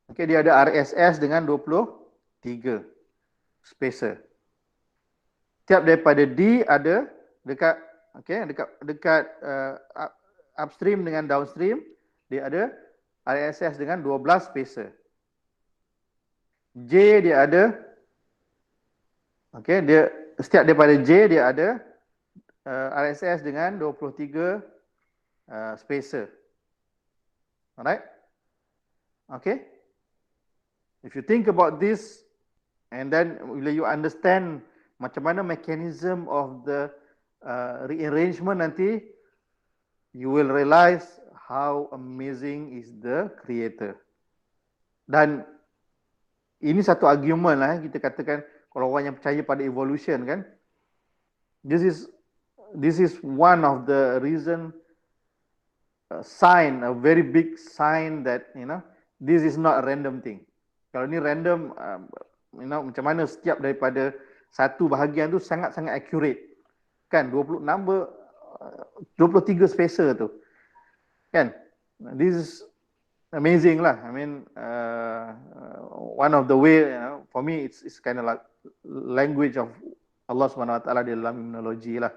okey, dia ada RSS dengan 23 spacer. Setiap daripada D ada dekat upstream dengan downstream, dia ada RSS dengan 12 spacer. J dia ada, okey, dia setiap daripada J dia ada RSS dengan 23 spacer. Alright? Okay? If you think about this and then will you understand macam mana mechanism of the rearrangement nanti, you will realize how amazing is the creator. Dan ini satu argument lah kita katakan, kalau orang yang percaya pada evolution kan, this is one of the reason sign, a very big sign that this is not a random thing. Kalau ni random, macam mana setiap daripada satu bahagian tu sangat-sangat accurate kan, 23 spacer tu kan. This is amazing lah. I mean one of the way, for me it's kind of like language of Allah Subhanahu Wa Taala di dalam immunology lah.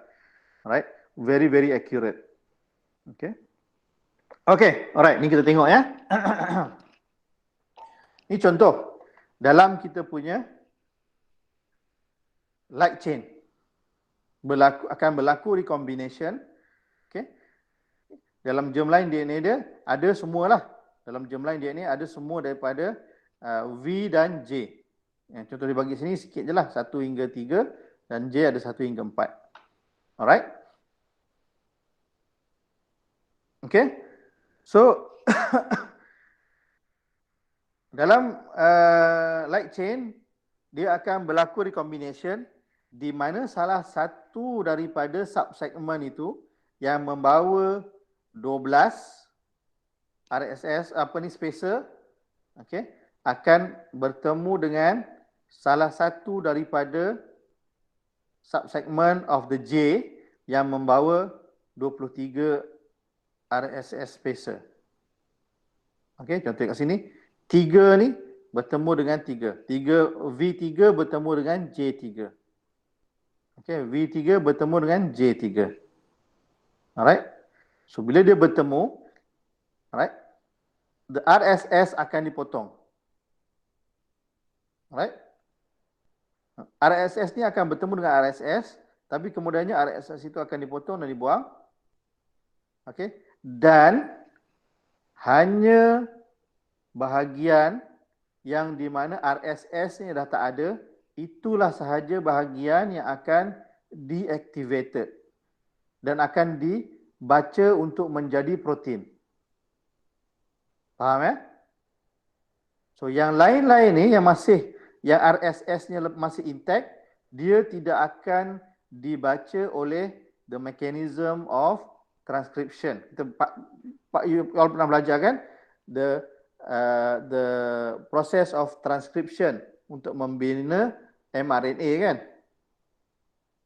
Alright, very very accurate. Okay. Okay, alright, ni kita tengok ya. Ini contoh dalam kita punya light chain akan berlaku recombination. Okay. Dalam germline DNA dia ada semualah. Dalam germline DNA ada semua daripada V dan J. Contoh dia bagi sini sikit je lah, 1 hingga 3 dan J ada 1 hingga 4. Alright. Okay. So dalam light chain dia akan berlaku recombination di mana salah satu daripada subsegmen itu yang membawa 12 RSS spacer, okay, akan bertemu dengan salah satu daripada subsegment of the J yang membawa 23 RSS spacer. Okay, contoh kat sini 3 ni bertemu dengan 3. V3 bertemu dengan J3. Okay, V3 bertemu dengan J3. Alright. So bila dia bertemu, alright, the RSS akan dipotong. Alright. RSS ni akan bertemu dengan RSS, tapi kemudiannya RSS itu akan dipotong dan dibuang. Okay. Dan hanya bahagian yang di mana RSS ni dah tak ada, itulah sahaja bahagian yang akan deactivated dan akan dibaca untuk menjadi protein. Faham ya? So yang lain-lain ni yang RSS-nya masih intact, dia tidak akan dibaca oleh the mechanism of transcription. You all pernah belajar kan? The process of transcription untuk membina mRNA kan?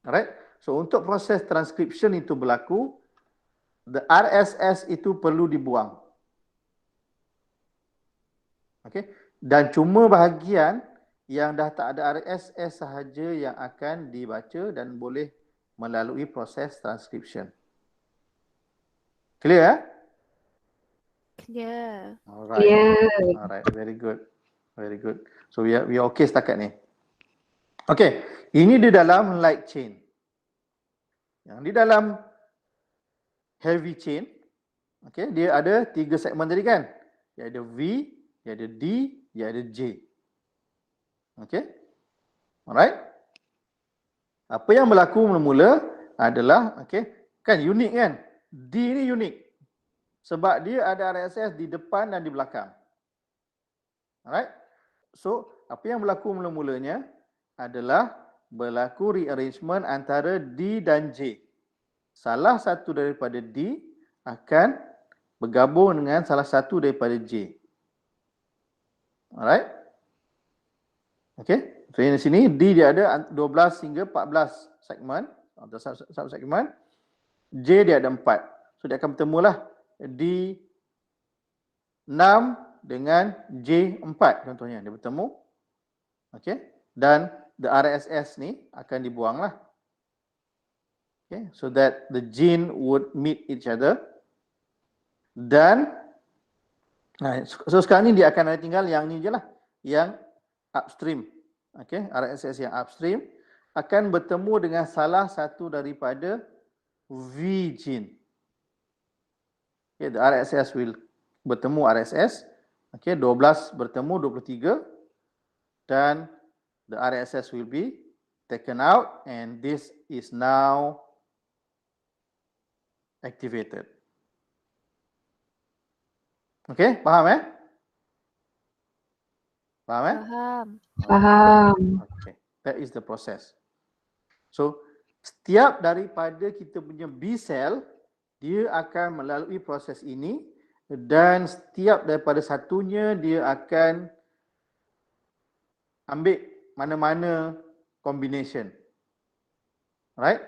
Alright? So untuk proses transcription itu berlaku, the RSS itu perlu dibuang. Okay? Dan cuma bahagian yang dah tak ada RSS sahaja yang akan dibaca dan boleh melalui proses transcription. Clear ya? Clear. Alright. Alright, very good. Very good. So we are okay setakat ni. Okay, ini di dalam light chain. Yang di dalam heavy chain, okay, dia ada 3 segmen tadi kan? Dia ada V, dia ada D, dia ada J. Okay? Alright? Apa yang berlaku mula-mula adalah, okay, kan unik kan? D ni unik. Sebab dia ada RSS di depan dan di belakang. Alright? So, apa yang berlaku mula-mulanya adalah berlaku rearrangement antara D dan J. Salah satu daripada D akan bergabung dengan salah satu daripada J. Alright? Okay. So di sini D dia ada 12 hingga 14 segmen atau sub-segmen. J dia ada 4. So dia akan bertemulah D 6 dengan J 4 contohnya dia bertemu. Okay. Dan the RSS ni akan dibuanglah. Okay. So that the gene would meet each other. Dan so sekarang ni dia akan ada tinggal yang ni je lah, yang upstream. Okay, RSS yang upstream akan bertemu dengan salah satu daripada V gene. Okay, the RSS will bertemu RSS. Okay, 12 bertemu 23 dan the RSS will be taken out and this is now activated. Okay, faham eh? Faham eh? Faham. Okay, that is the process. So, setiap daripada kita punya B cell, dia akan melalui proses ini dan setiap daripada satunya dia akan ambil mana-mana combination. Alright?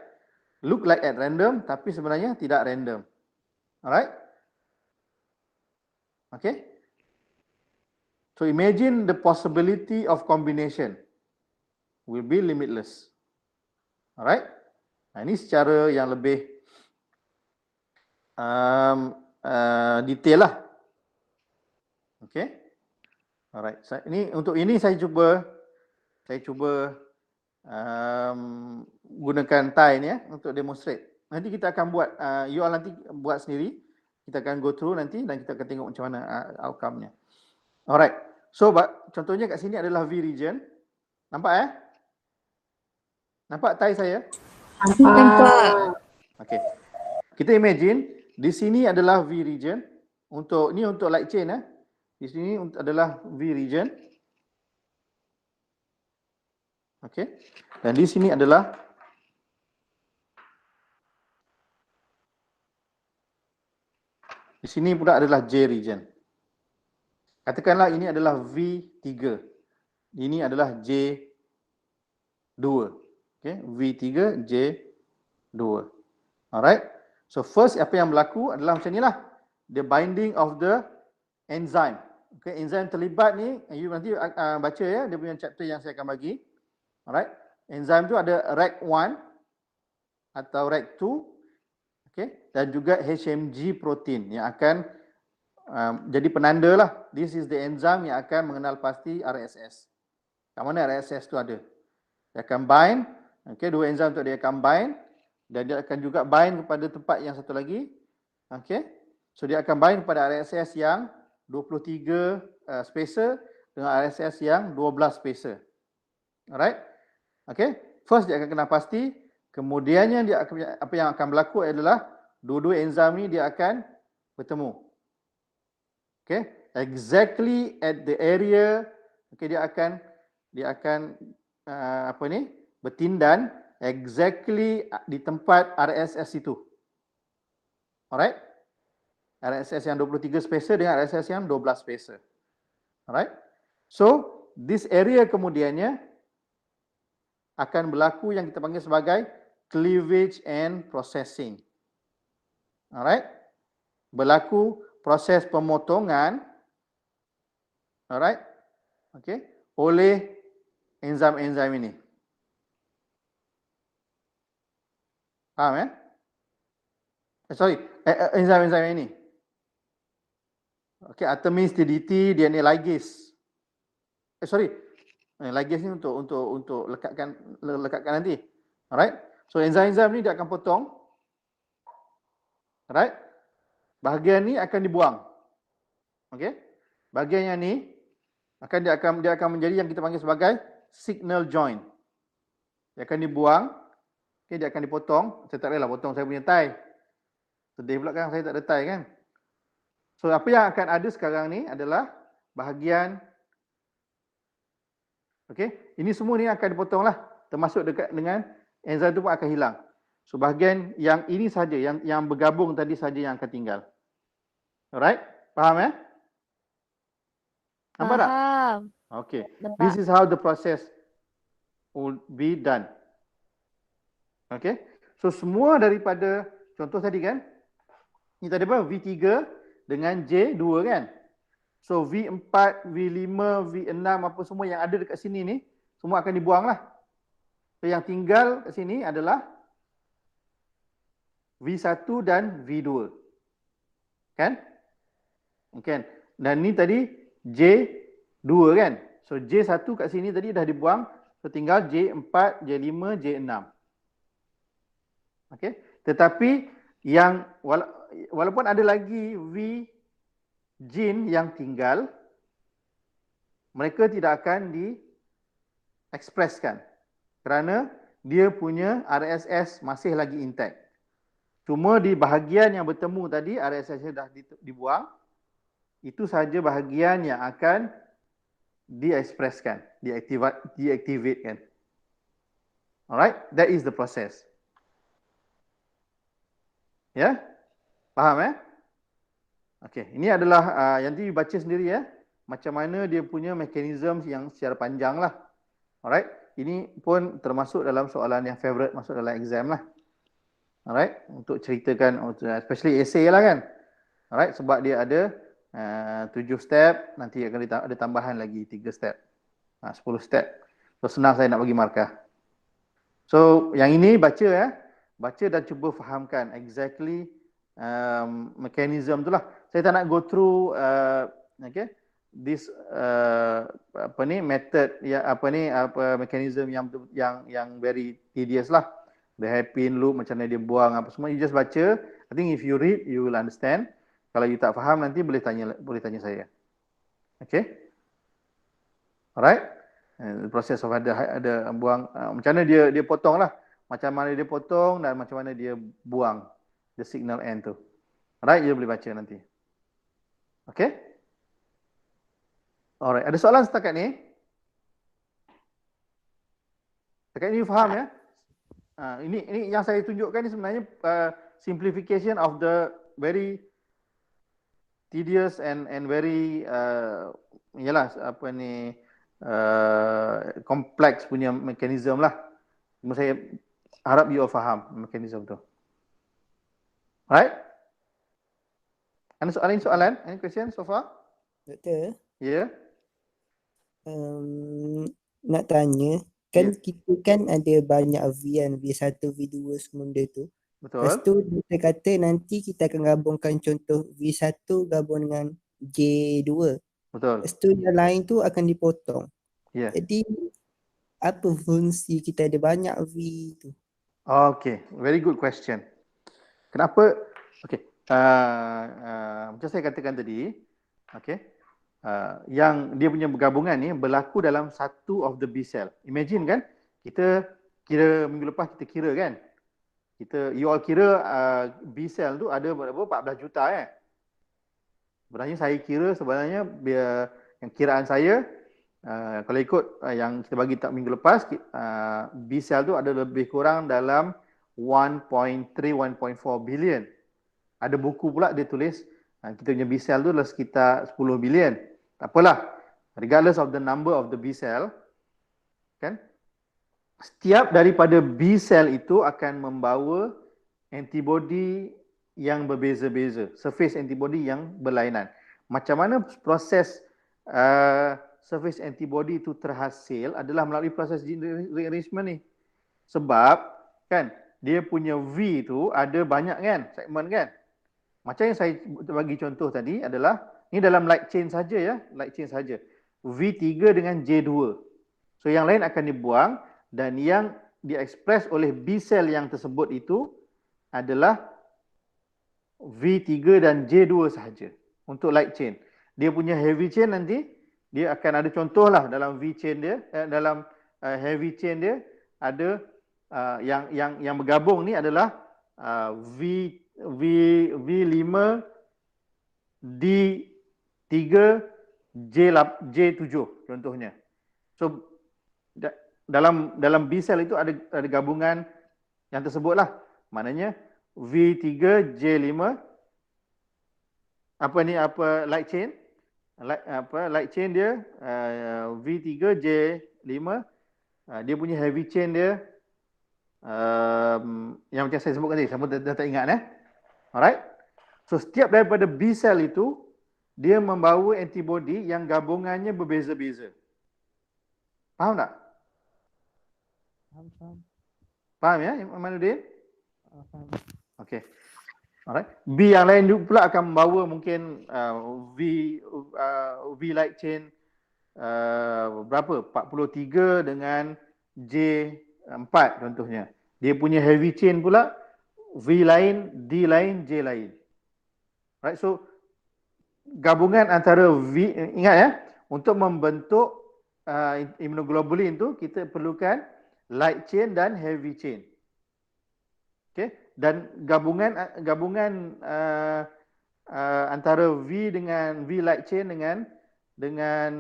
Look like at random tapi sebenarnya tidak random. Alright? Okay? So imagine the possibility of combination will be limitless. Alright? Nah, ini secara yang lebih detail lah. Okay? Alright. Ini untuk ini saya cuba gunakan tie ni ya untuk demonstrate. Nanti kita akan buat, you all nanti buat sendiri. Kita akan go through nanti dan kita akan tengok macam mana outcome-nya. Alright. So, contohnya kat sini adalah V region. Nampak Nampak tie saya? Nampak. Okay. Kita imagine di sini adalah V region. Untuk light chain Di sini adalah V region. Okay. Dan di sini adalah pula adalah J region. Katakanlah ini adalah V3. Ini adalah J2. Okay, V3, J2. Alright. So first apa yang berlaku adalah macam inilah. The binding of the enzyme. Okay, enzyme terlibat ni, you nanti baca ya, dia punya chapter yang saya akan bagi. Alright. Enzyme tu ada RAC1 atau RAC2. Okay, dan juga HMG protein yang akan jadi penanda lah. This is the enzyme yang akan mengenal pasti RSS. Kat mana RSS tu ada. Dia akan bind. Okay, dua enzyme tu dia akan bind. Dan dia akan juga bind kepada tempat yang satu lagi. Okay. So dia akan bind kepada RSS yang 23 spacer dengan RSS yang 12 spacer. Alright. Okay. First dia akan kenal pasti. Kemudiannya apa yang akan berlaku adalah dua-dua enzim ni dia akan bertemu. Okay. exactly at the area, okay, dia akan bertindan exactly di tempat RSS itu. Alright? RSS yang 23 spacer dengan RSS yang 12 spacer. Alright? So, this area kemudiannya akan berlaku yang kita panggil sebagai cleavage and processing. Alright? Berlaku proses pemotongan, alright? Okay, oleh enzim-enzim ini. Faham ya? Enzim-enzim ini. Okay, Artemis, TDT, DNA ligase. Ligase ni untuk lekatkan nanti. Alright? So enzim-enzim ni dia akan potong. Alright? Bahagian ni akan dibuang. Okey? Bahagian yang ni dia akan menjadi yang kita panggil sebagai signal joint. Dia akan dibuang. Okey, dia akan dipotong. Saya tak rela potong saya punya tie. Sedih pula kan saya tak ada tie kan. So apa yang akan ada sekarang ni adalah bahagian, okey, ini semua ni akan dipotonglah, termasuk dekat dengan enzim tu pun akan hilang. So bahagian yang ini saja, yang bergabung tadi saja yang akan tinggal. Alright? Faham ya? Nampak tak? Faham. Okay. Nampak. This is how the process will be done. Okay. So semua daripada contoh tadi kan, ni tadi apa? V3 dengan J2 kan. So V4, V5, V6 apa semua yang ada dekat sini ni, semua akan dibuang lah. So yang tinggal kat sini adalah V1 dan V2. Kan? Okay. Dan ni tadi J2 kan. So J1 kat sini tadi dah dibuang. So tinggal J4, J5, J6. Okay. Tetapi yang walaupun ada lagi V gene yang tinggal, mereka tidak akan diekspreskan kerana dia punya RSS masih lagi intact. Cuma di bahagian yang bertemu tadi RSS dah dibuang, itu saja bahagian yang akan diekspreskan, deactivate kan. Alright, that is the process. Ya? Faham ya? Okey, ini adalah yang nanti baca sendiri ya. Macam mana dia punya mekanisme yang secara panjang lah. Alright, ini pun termasuk dalam soalan yang favorite masuk dalam exam lah. Alright, untuk ceritakan, especially essay lah kan. Alright, sebab dia ada 7 step, nanti akan ada tambahan lagi 3 step. 10 step. So senang saya nak bagi markah. So yang ini baca ya. Baca dan cuba fahamkan exactly mekanisme tu lah. Saya tak nak go through okay, this method ya, mekanisme yang very tedious lah. The hairpin loop, macam mana dia buang apa semua, you just baca. I think if you read you will understand. Kalau you tak faham nanti boleh tanya saya. Okay? Alright? The process of ada buang macam mana dia potong lah. Macam mana dia potong dan macam mana dia buang the signal end tu. Alright, you boleh baca nanti. Okay? Alright, ada soalan setakat ni? Setakat ni you faham ya? Ini yang saya tunjukkan ni sebenarnya simplification of the very tedious and very complex punya mekanisme lah. Cuma saya harap you all faham mekanisme tu. Alright? Ada soalan? Any question so far? Doktor? Ya. Nak tanya, kan kita kan ada banyak V kan, V1, V2 semua benda tu. Betul. Lepas tu kita kata nanti kita akan gabungkan contoh V1 gabung dengan J2. Betul. Lepas tu yang lain tu akan dipotong. Ya. Jadi apa fungsi kita ada banyak V tu? Okay, very good question. Kenapa? Okay, macam saya katakan tadi, okay, yang dia punya bergabungan ni berlaku dalam satu of the B cell. Imagine kan, kita kira minggu lepas kita kira kan, you all kira B cell tu ada berapa? 14 juta Sebenarnya saya kira yang kiraan saya kalau ikut yang kita bagi tak minggu lepas, B cell tu ada lebih kurang dalam 1.3 1.4 billion. Ada buku pula dia tulis kita punya B cell tu adalah sekitar 10 bilion. Tak apalah. Regardless of the number of the B cell, kan? Setiap daripada B cell itu akan membawa antibody yang berbeza-beza, surface antibody yang berlainan. Macam mana proses surface antibody itu terhasil adalah melalui proses gene rearrangement ni. Sebab kan dia punya V tu ada banyak kan segmen kan. Macam yang saya bagi contoh tadi adalah ni dalam light chain saja ya, light chain saja. V3 dengan J2. So yang lain akan dibuang dan yang diekspres oleh B cell yang tersebut itu adalah V3 dan J2 sahaja untuk light chain. Dia punya heavy chain nanti dia akan ada contoh lah dalam V chain dia, dalam heavy chain dia ada yang bergabung ni adalah V5 D3 J7 contohnya. So dalam B cell itu ada gabungan yang tersebutlah. Maknanya V3 J5 light chain light chain dia V3 J5 dia punya heavy chain dia yang macam saya sebutkan tadi, saya pun dah tak ingat alright. So setiap daripada B cell itu dia membawa antibody yang gabungannya berbeza-beza. Faham tak? Faham ya Amanuddin? Faham. Okey. Alright. B yang lain juga pula akan membawa mungkin V light chain berapa? 43 dengan J4 contohnya. Dia punya heavy chain pula V lain, D lain, J lain. Right, so gabungan antara ingat ya, untuk membentuk immunoglobulin tu kita perlukan light chain dan heavy chain. Okay, dan gabungan antara V dengan V light chain dengan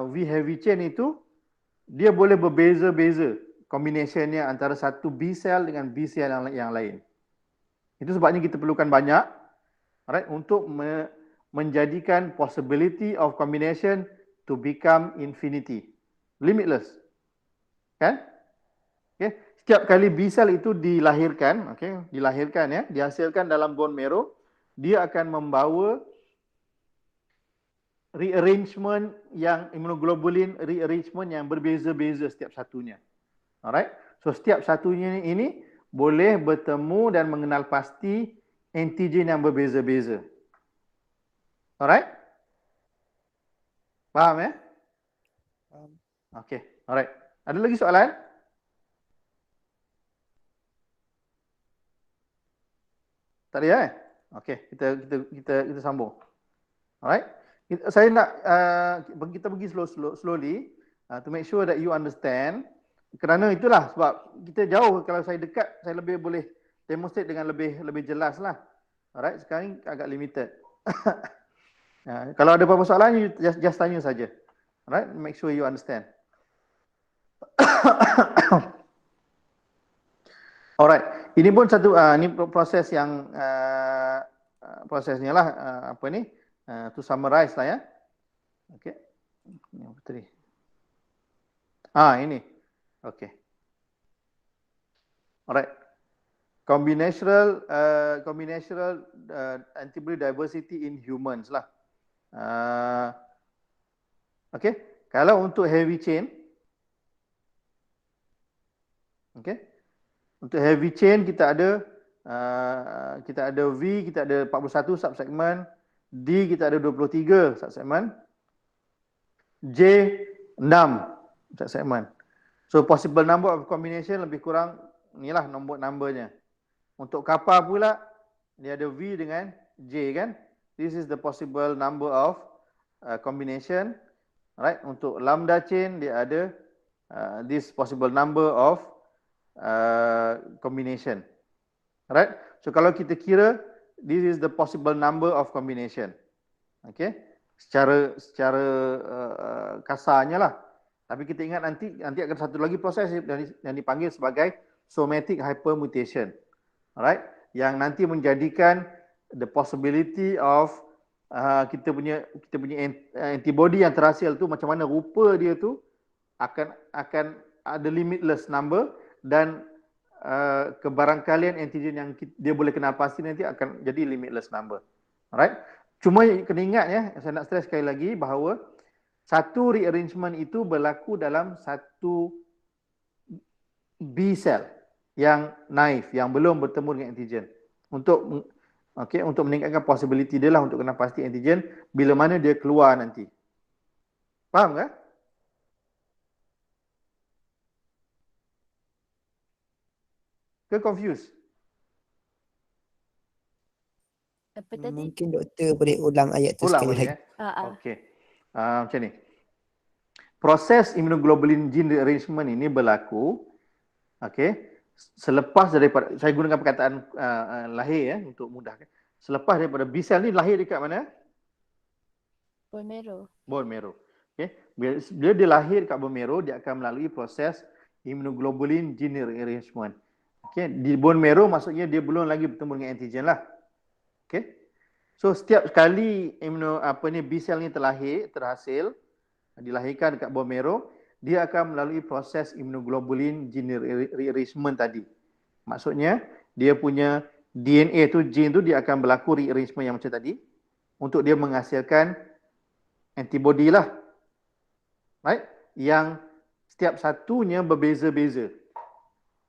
V heavy chain itu dia boleh berbeza-beza kombinasinya antara satu B cell dengan B cell yang lain. Itu sebabnya kita perlukan banyak, alright, untuk menjadikan possibility of combination to become infinity, limitless, kan? Okay. Setiap kali B cell itu dilahirkan, dilahirkan ya, dihasilkan dalam bone marrow, dia akan membawa rearrangement yang immunoglobulin rearrangement yang berbeza-beza setiap satunya. Alright. So setiap satunya ini boleh bertemu dan mengenal pasti antigen yang berbeza-beza. Alright? Faham ya? Faham. Okey, alright. Ada lagi soalan? Tak ada ya? Okey, kita sambung. Alright? Saya nak kita pergi slowly to make sure that you understand. Kerana itulah sebab kita jauh, kalau saya dekat saya lebih boleh demonstrate dengan lebih jelas lah. Alright, sekarang agak limited. Kalau ada apa-apa soalan, you just tanya saja. Alright, make sure you understand. Alright, ini pun satu ini proses yang prosesnya lah to summarize lah ya. Okey. Yang tadi. Ini. Okey. Alright. Combinational antibody diversity in humans lah. Okey. Kalau untuk heavy chain, okey. Untuk heavy chain kita ada V, kita ada 41 subsegmen, D kita ada 23 subsegmen, J 6 subsegmen. So possible number of combination lebih kurang inilah numbernya. Untuk kappa pula dia ada V dengan J kan. This is the possible number of combination. Right, untuk lambda chain dia ada this possible number of combination. Right? So kalau kita kira this is the possible number of combination. Okey, secara kasarnya lah. Tapi kita ingat nanti akan satu lagi proses yang dipanggil sebagai somatic hypermutation. Alright, yang nanti menjadikan the possibility of kita punya antibody yang terhasil tu macam mana rupa dia tu akan ada limitless number, dan kebarangkalian antigen yang dia boleh kenal pasti nanti akan jadi limitless number. Alright. Cuma kena ingat ya, saya nak stress sekali lagi bahawa satu rearrangement itu berlaku dalam satu B cell yang naif, yang belum bertemu dengan antigen. Untuk meningkatkan possibility dia lah untuk kenal pasti antigen bila mana dia keluar nanti. Faham ke? Ke confused? Apa tadi? Mungkin doktor boleh ulang ayat tu sekali lagi. Okey. Macam ni. Proses immunoglobulin gene rearrangement ini berlaku, okey, selepas daripada, saya gunakan perkataan lahir ya untuk mudahkan. Selepas daripada B cell ni lahir dekat mana? Bone marrow. Bone marrow. Okey. Bila dia lahir dekat bone marrow, dia akan melalui proses immunoglobulin gene rearrangement. Okey, di bone marrow maksudnya dia belum lagi bertemu dengan antigen lah. Okey. So setiap kali B cell ni terhasil dilahirkan dekat bone marrow, dia akan melalui proses immunoglobulin gene rearrangement tadi. Maksudnya dia punya DNA tu, gene tu dia akan berlaku rearrangement yang macam tadi untuk dia menghasilkan antibody lah. Right? Yang setiap satunya berbeza-beza.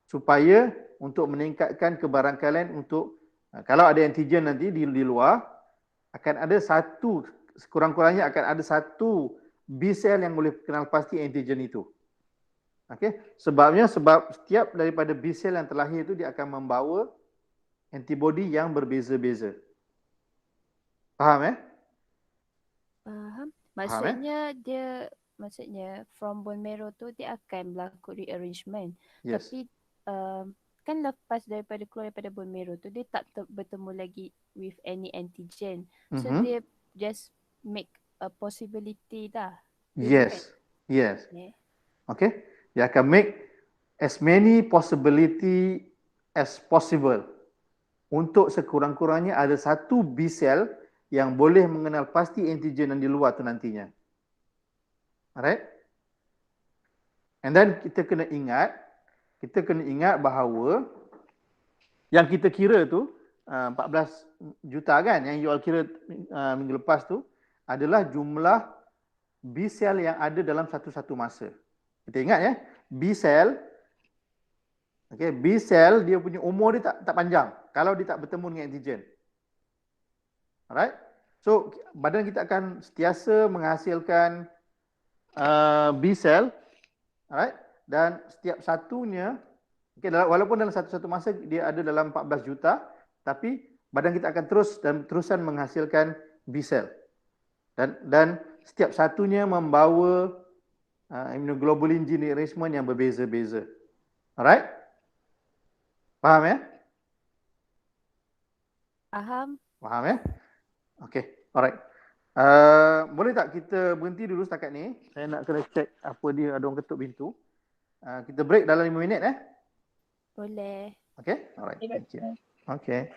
Supaya untuk meningkatkan kebarangkalian untuk kalau ada antigen nanti di luar, akan ada satu, sekurang-kurangnya akan ada satu B cell yang boleh kenal pasti antigen itu. Okey, sebab setiap daripada B cell yang terlahir itu dia akan membawa antibody yang berbeza-beza. Faham Faham. Maksudnya from bone marrow tu dia akan berlaku rearrangement. Yes. Tapi kan lepas daripada keluar daripada bone marrow tu dia tak bertemu lagi with any antigen. So dia just make a possibility dah. Yes. Yes. Yeah. Okay. Dia akan make as many possibility as possible untuk sekurang-kurangnya ada satu B cell yang boleh mengenal pasti antigen yang di luar tu nantinya. Alright? And then kita kena ingat bahawa yang kita kira tu 14 juta kan, yang you all kira minggu lepas tu adalah jumlah B cell yang ada dalam satu-satu masa. Kita ingat ya, B cell dia punya umur dia tak panjang kalau dia tak bertemu dengan antigen. Alright? So badan kita akan sentiasa menghasilkan B cell, alright? Dan setiap satunya, walaupun dalam satu-satu masa dia ada dalam 14 juta, tapi badan kita akan terusan menghasilkan B cell. Dan setiap satunya membawa immunoglobulin gene rearrangement yang berbeza-beza. Alright? Faham ya? Faham ya? Okay, alright. Boleh tak kita berhenti dulu setakat ni? Saya nak kena check apa dia, ada orang ketuk pintu. Kita break dalam 5 minit Boleh. Okay, alright. Thank you. Okay.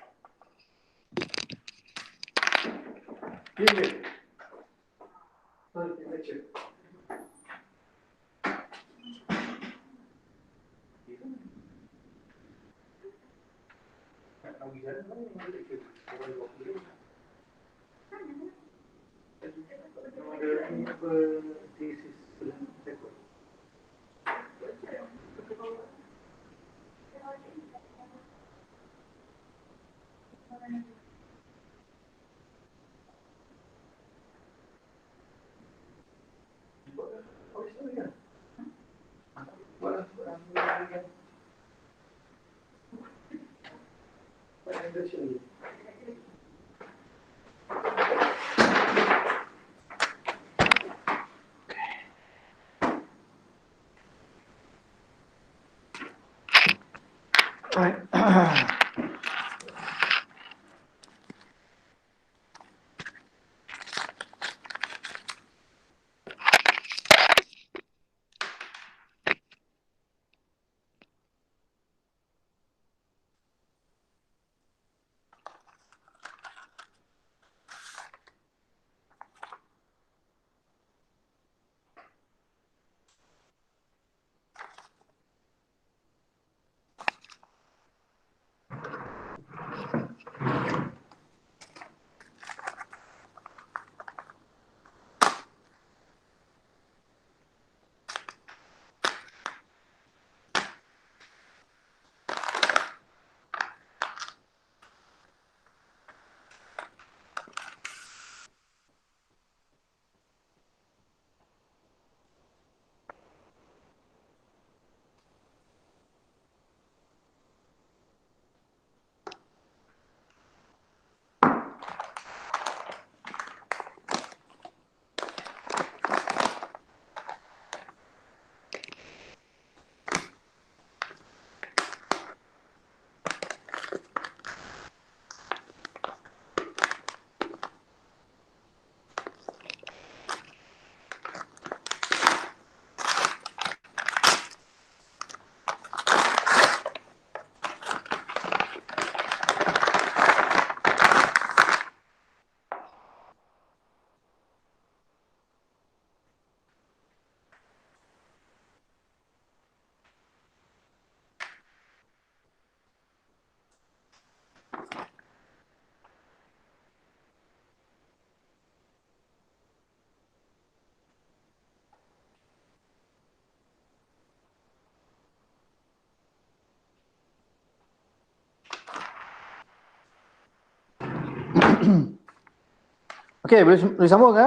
Okey, boleh sambung ke?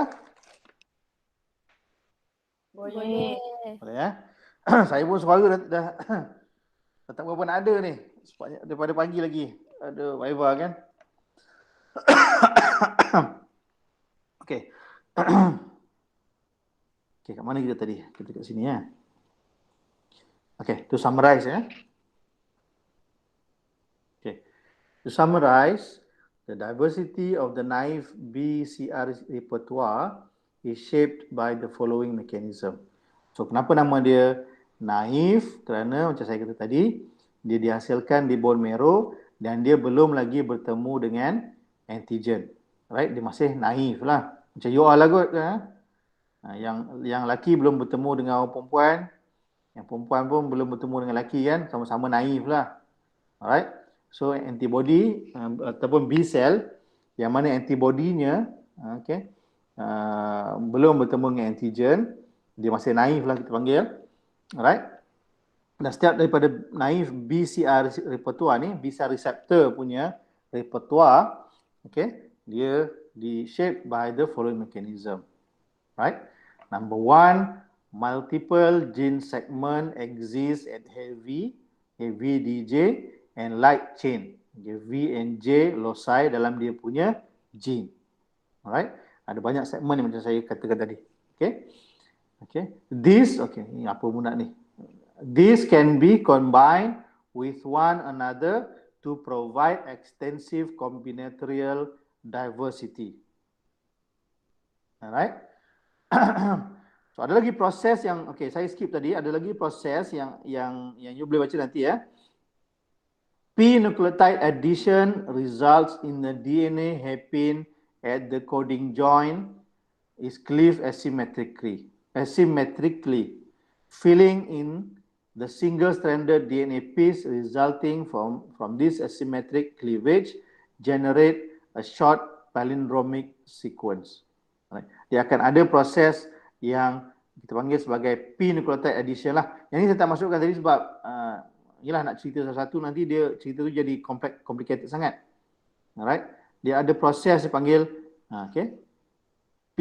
Boleh. Boleh ya. Saya pun suara dah tak berapa nak ada ni. Sepatutnya daripada pagi lagi. Ada Viva kan. Okey. Okey, kat mana kita tadi? Kita kat sini ya. Okay, to summarize, Okay, to summarize, the diversity of the naive BCR repertoire is shaped by the following mechanism. So, kenapa nama dia naif? Kerana macam saya kata tadi, dia dihasilkan di bone marrow dan dia belum lagi bertemu dengan antigen. Right? Dia masih naif lah. Macam you all lah kot. Yang lelaki belum bertemu dengan orang perempuan. Yang perempuan pun belum bertemu dengan lelaki kan, sama-sama naif lah. Alright. So antibody ataupun B cell yang mana antibodinya belum bertemu dengan antigen, dia masih naif lah kita panggil. Alright. Dan setiap daripada naif BCR repertoire ni, B-cell receptor punya repertoire, dia di shape by the following mechanism. Right. Number one, multiple gene segment exist at heavy VDJ and light chain. V and J loci dalam dia punya gene. Alright. Ada banyak segmen yang macam saya katakan tadi. Ini apa pun nak ni. This can be combined with one another to provide extensive combinatorial diversity. Alright. So ada lagi proses yang saya skip tadi, ada lagi proses yang you boleh baca nanti ya. P nucleotide addition results in the DNA hairpin at the coding joint is cleaved asymmetrically, filling in the single-stranded DNA piece resulting from this asymmetric cleavage generate a short palindromic sequence. Dia akan ada proses yang kita panggil sebagai P nucleotide addition lah. Yang ni saya tak masukkan tadi sebab yelah nak cerita satu-satu nanti dia cerita tu jadi complicated sangat. Alright. Dia ada proses dipanggil P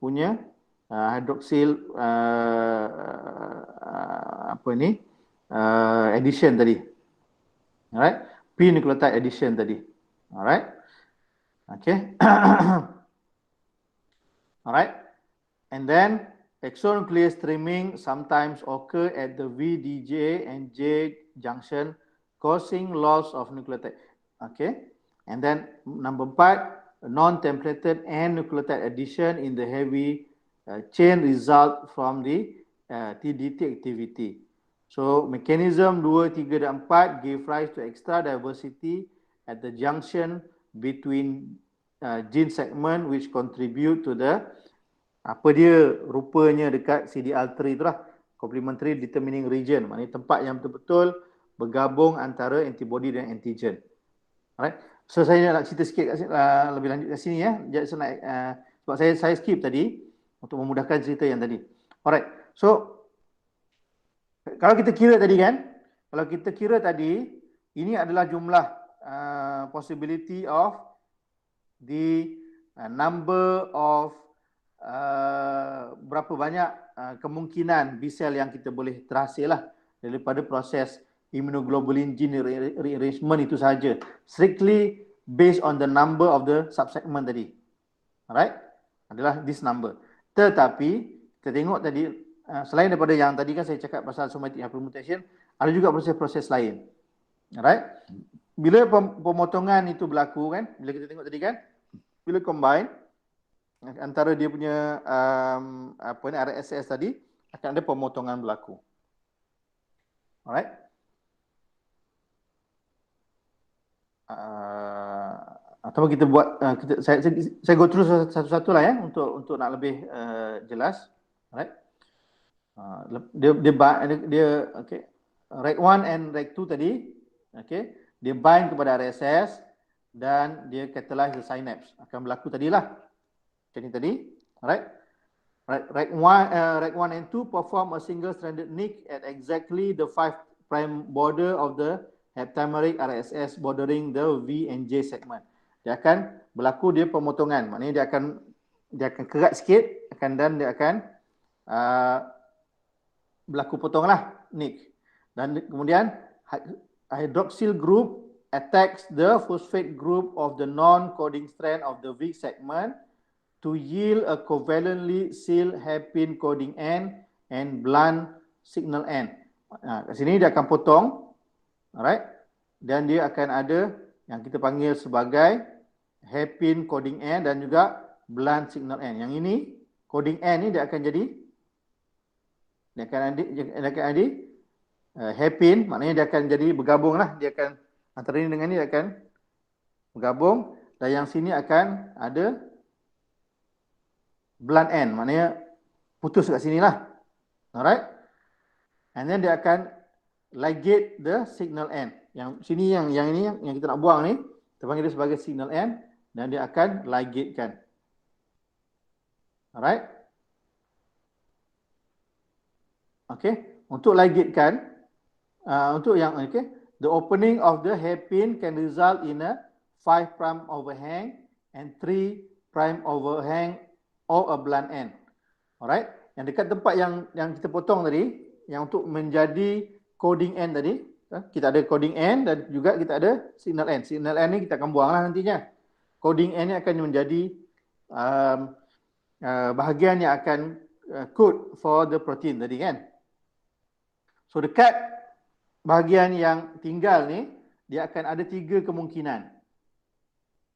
punya hydroxyl addition tadi. Alright. P nucleotide addition tadi. Alright. Alright. And then exonuclease streaming sometimes occur at the VDJ and J junction, causing loss of nucleotide. And then number 4, non-templated N nucleotide addition in the heavy chain result from the TDT activity. So mechanism 2, 3 dan 4 give rise to extra diversity at the junction between gene segment which contribute to the rupanya dekat CDR3 itulah, complementary determining region, maknanya tempat yang betul-betul bergabung antara antibody dan antigen. Alright. So saya nak cerita sikit lebih lanjut kat sini ya. Sebab saya skip tadi untuk memudahkan cerita yang tadi. Alright. So kalau kita kira tadi ini adalah jumlah possibility of the number of berapa banyak kemungkinan B-cell yang kita boleh terhasil lah daripada proses immunoglobulin gene rearrangement itu sahaja. Strictly based on the number of the subsegment tadi. Alright? Adalah this number. Tetapi kita tengok tadi selain daripada yang tadi kan saya cakap pasal somatic hypermutation, ada juga proses-proses lain. Alright? Bila pemotongan itu berlaku kan, bila kita tengok tadi kan, bila combine antara dia punya RSS tadi akan ada pemotongan berlaku. Alright. Atau kita buat saya go through satu-satu lah ya untuk nak lebih jelas. Alright. Dia reg 1 and reg 2 tadi, dia bind kepada RSS dan dia catalyze the synapse. Akan berlaku tadilah. Macam ni tadi. Alright. Reg 1 and 2 perform a single stranded nick at exactly the 5' border of the heptameric RSS bordering the V and J segment. dia akan berlaku dia pemotongan. Maknanya dia akan kerat sikit dan dia akan berlaku potonglah Nick. Dan kemudian hydroxyl group attacks the phosphate group of the non-coding strand of the weak segment to yield a covalently sealed hairpin coding end and blunt signal end. Kat sini dia akan potong, alright, dan dia akan ada yang kita panggil sebagai hairpin coding end dan juga blunt signal end. Yang ini coding end ni dia akan jadi hairpin, maknanya dia akan jadi bergabung lah, dia akan antara ini dengan ini dia akan bergabung, dan yang sini akan ada blunt end, maknanya putus kat sini lah. Alright. And then dia akan ligate the signal end. Yang sini yang ini yang kita nak buang ni, kita panggil dia sebagai signal end dan dia akan ligatekan. Alright. Okay. Untuk ligatekan, untuk yang the opening of the hairpin can result in a 5' overhang and 3' overhang or a blunt end. Alright. Yang dekat tempat yang kita potong tadi, yang untuk menjadi coding end tadi, kita ada coding end dan juga kita ada signal end. Signal end ni kita akan buang lah nantinya. Coding end ni akan menjadi bahagian yang akan code for the protein tadi kan. So dekat bahagian yang tinggal ni, dia akan ada 3 kemungkinan.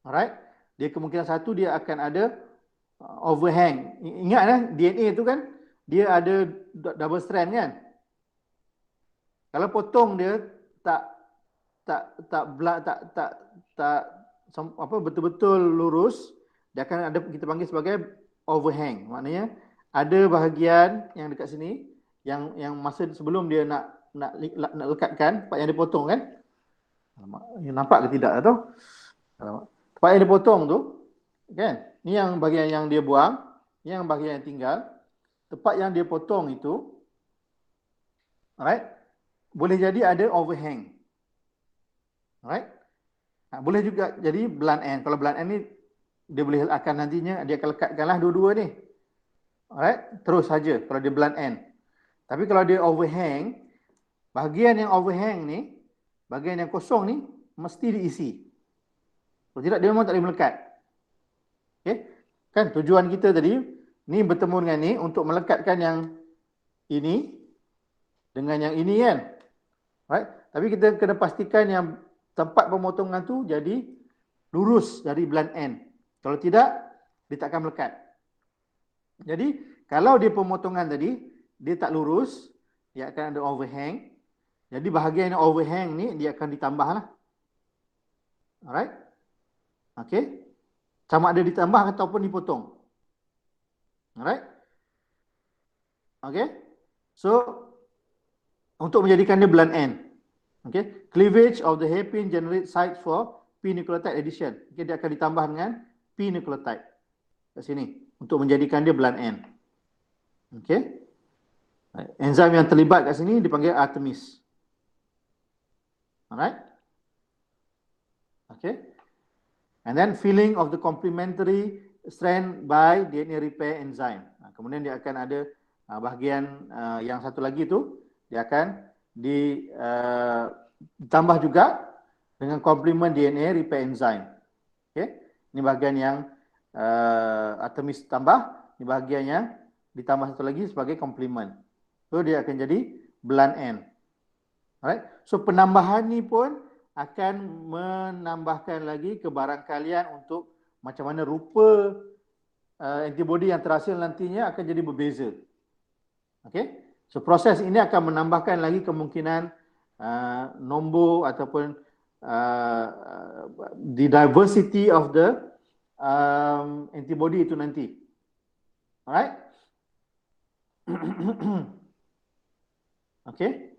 Alright. Dia kemungkinan satu dia akan ada overhang. Ingat kan DNA tu kan dia ada double strand kan. Kalau potong dia betul-betul lurus, dia akan ada kita panggil sebagai overhang. Maknanya ada bahagian yang dekat sini yang masa sebelum dia nak lekatkan tempat yang dia potong kan. Nampak ke tidak tu? Tempat yang dia potong tu kan. Ni yang bahagian yang dia buang, ni yang bahagian yang tinggal. Tempat yang dia potong itu, alright, boleh jadi ada overhang. Alright. Boleh juga jadi blunt end. Kalau blunt end ni dia boleh akan nantinya dia akan lekatkanlah dua-dua ni. Alright, terus saja kalau dia blunt end. Tapi kalau dia overhang, bahagian yang overhang ni, bahagian yang kosong ni mesti diisi. Kalau tidak dia memang tak boleh melekat. Okay. Kan tujuan kita tadi ni bertemu dengan ni untuk melekatkan yang ini dengan yang ini kan. Right? Tapi kita kena pastikan yang tempat pemotongan tu jadi lurus dari blunt end. Kalau tidak, dia tak akan melekat. Jadi kalau dia pemotongan tadi dia tak lurus, dia akan ada overhang. Jadi bahagian yang overhang ni dia akan ditambah lah. Alright? Okay. Sama ada ditambah ataupun dipotong. Alright? Okay? So, untuk menjadikan dia blunt end. Okay? Cleavage of the hairpin generate sites for P-nucleotide addition. Okay, dia akan ditambah dengan P-nucleotide. Kat sini. Untuk menjadikan dia blunt end. Okay? Enzim yang terlibat kat sini dipanggil Artemis. Alright? Okay? And then filling of the complementary strand by DNA repair enzyme. Kemudian dia akan ada bahagian yang satu lagi tu, dia akan ditambah juga dengan complement DNA repair enzyme. Okay? Ini bahagian yang Artemis tambah, ini bahagian yang ditambah satu lagi sebagai complement. So dia akan jadi blunt end. Alright? So penambahan ni pun akan menambahkan lagi kebarangkalian untuk macam mana rupa antibody yang terhasil nantinya akan jadi berbeza. Okay? So proses ini akan menambahkan lagi kemungkinan nombor ataupun the diversity of the antibody itu nanti. Alright? Okay?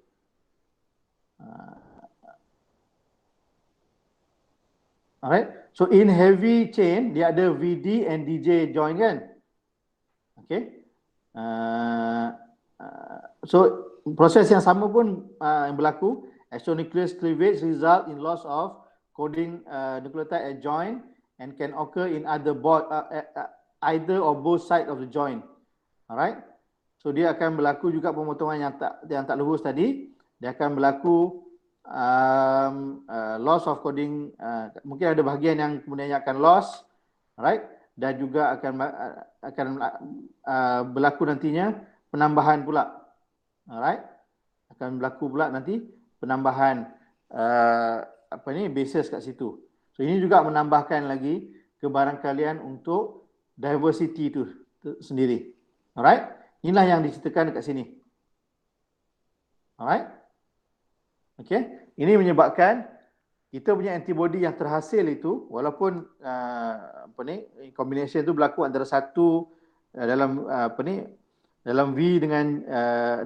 Alright, so in heavy chain dia ada VD and DJ join kan? Okay, so proses yang sama pun yang berlaku. Exonuclease cleavage result in loss of coding nucleotide at join and can occur in either or both side of the joint. Alright. So dia akan berlaku juga pemotongan yang tak lurus tadi. Dia akan berlaku loss of coding. Mungkin ada bahagian yang kemudian akan loss. Alright. Dan juga akan berlaku nantinya penambahan pula. Alright. Akan berlaku pula nanti penambahan bases kat situ. So ini juga menambahkan lagi kebarangkalian untuk diversity itu sendiri. Alright. Inilah yang diceritakan dekat sini. Alright. Okay. Ini menyebabkan kita punya antibody yang terhasil itu, walaupun combination itu berlaku antara satu dalam V dengan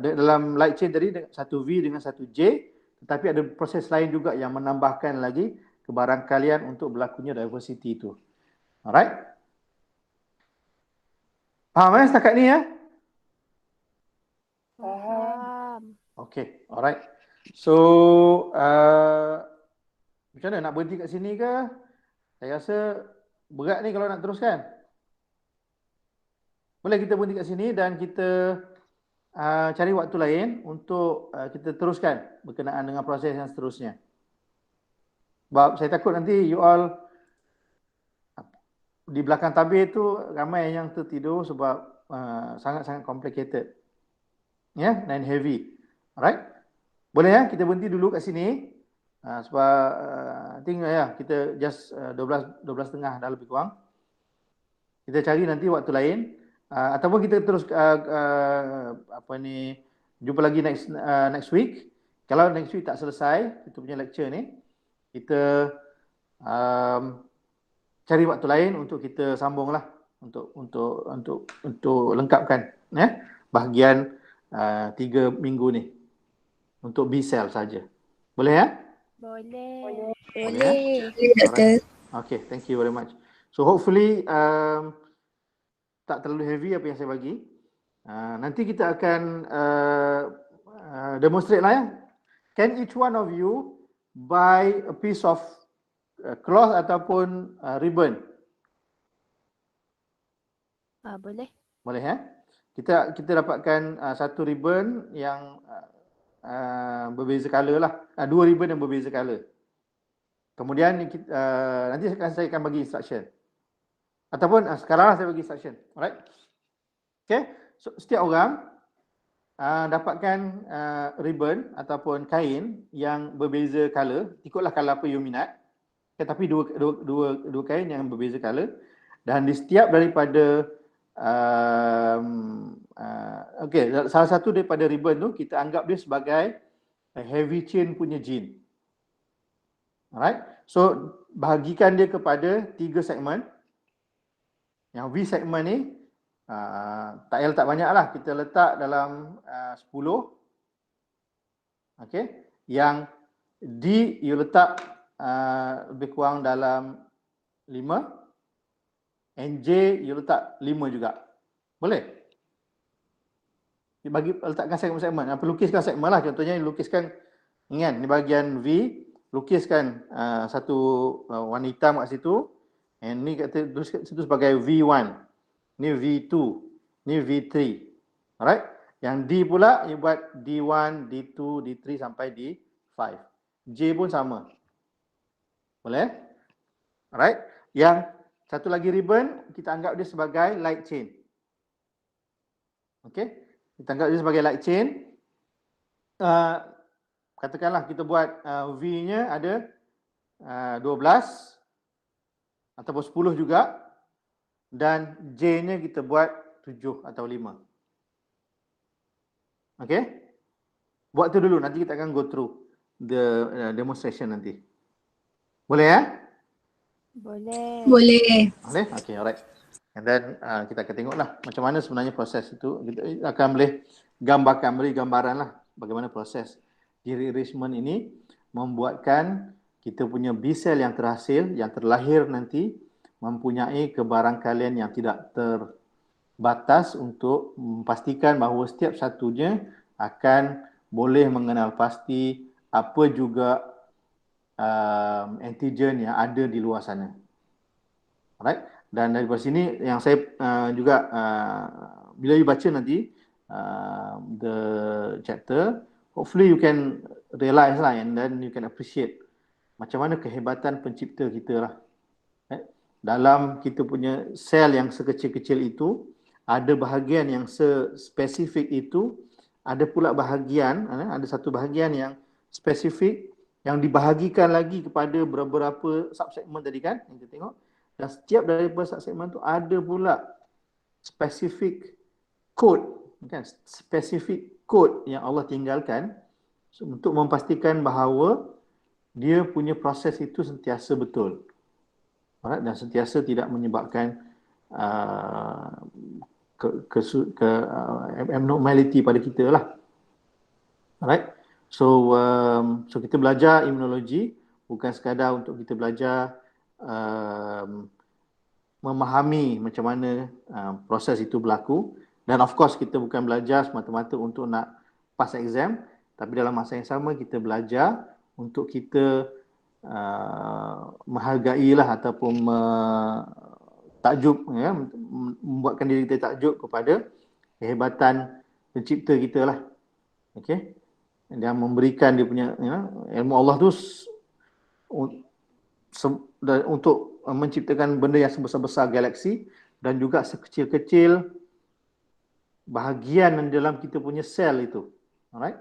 dalam light chain tadi, satu V dengan satu J, tetapi ada proses lain juga yang menambahkan lagi kebarangkalian untuk berlakunya diversity itu. Alright. Faham setakat ni ya? Faham. Okay, alright. So, macam mana, nak berhenti kat sini ke? Saya rasa berat ni kalau nak teruskan. Boleh kita berhenti kat sini dan kita cari waktu lain untuk kita teruskan berkenaan dengan proses yang seterusnya. Sebab saya takut nanti you all di belakang tabir tu ramai yang tertidur sebab sangat-sangat complicated. Ya, dan heavy. Alright. Boleh ya, kita berhenti dulu kat sini. Sebab I think kita just 12.30 dah lebih kurang. Kita cari nanti waktu lain ataupun kita terus jumpa lagi next week. Kalau next week tak selesai kita punya lecture ni, kita cari waktu lain untuk kita sambunglah untuk lengkapkan bahagian 3 minggu ni untuk B cell saja. Boleh ya? Boleh. Boleh. Doktor. Okay, thank you very much. So hopefully tak terlalu heavy apa yang saya bagi. Nanti kita akan demonstrate lah ya. Can each one of you buy a piece of cloth ataupun ribbon? Boleh. Boleh ya. Kita dapatkan satu ribbon yang berbeza color lah. Dua ribbon yang berbeza color. Kemudian nanti saya akan bagi instruction. Ataupun sekarang saya bagi instruction. Alright. Okay. So, setiap orang dapatkan ribbon ataupun kain yang berbeza color. Ikutlah color apa you minat. Tetapi dua kain yang berbeza color. Dan di setiap daripada salah satu daripada ribbon tu kita anggap dia sebagai heavy chain punya gene. Alright. So bahagikan dia kepada 3 segmen. Yang V segmen ni tak payah letak banyak lah. Kita letak dalam 10. Okay. Yang D you letak lebih kurang dalam 5. And J you letak 5 juga. Boleh? Letakkan segmen-segmen. Pelukiskan segmen lah. Contohnya lukiskan, ingat ni bahagian V, lukiskan satu warna hitam kat situ. And ni kata situ sebagai V1. Ni V2. Ni V3. Alright? Yang D pula you buat D1, D2, D3 sampai D5. J pun sama. Boleh? Alright? Yang satu lagi ribbon kita anggap dia sebagai light chain. Okey? Kita anggap dia sebagai light chain. Katakanlah kita buat V-nya ada 12 ataupun 10 juga, dan J-nya kita buat 7 atau 5. Okey? Buat tu dulu, nanti kita akan go through the demonstration nanti. Boleh ya? Boleh. Boleh. Boleh? Okay, alright. And then kita akan tengoklah macam mana sebenarnya proses itu. Kita akan boleh beri gambaran lah bagaimana proses de-rienrichment ini membuatkan kita punya B cell yang terhasil, yang terlahir nanti mempunyai kebarangkalian yang tidak terbatas untuk memastikan bahawa setiap satunya akan boleh mengenal pasti apa juga antigen yang ada di luar sana. Alright. Dan dari sini yang saya juga bila you baca nanti the chapter, hopefully you can realize lah, and then you can appreciate macam mana kehebatan pencipta kita lah. Dalam kita punya sel yang sekecil-kecil itu, ada bahagian yang spesifik itu, ada pula bahagian, ada satu bahagian yang spesifik yang dibahagikan lagi kepada beberapa subsegmen tadi kan, yang kita tengok. Dan setiap daripada subsegmen tu ada pula spesifik code, kan? Spesifik code yang Allah tinggalkan untuk memastikan bahawa dia punya proses itu sentiasa betul. Alright? Dan sentiasa tidak menyebabkan abnormality pada kita lah. Alright? So kita belajar imunologi bukan sekadar untuk kita belajar memahami macam mana proses itu berlaku, dan of course kita bukan belajar semata-mata untuk nak pass exam, tapi dalam masa yang sama kita belajar untuk kita menghargailah ataupun takjub, ya, membuatkan diri kita takjub kepada kehebatan pencipta kita lah. Okey, dia memberikan dia punya, ya, ilmu Allah tu untuk menciptakan benda yang sebesar-besar galaksi dan juga sekecil-kecil bahagian dalam kita punya sel itu. Alright?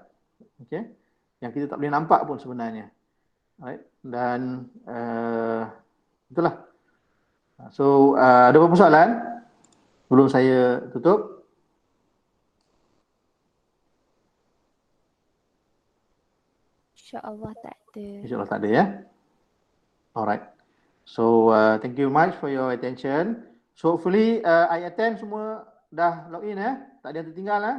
Okay? Yang kita tak boleh nampak pun sebenarnya. Alright? Dan itulah. So, ada apa-apa soalan sebelum saya tutup? InsyaAllah tak ada. InsyaAllah tak ada, ya. Alright. So, thank you much for your attention. So, hopefully ayat 10 semua dah login, ya? Tak ada yang tertinggal, ya?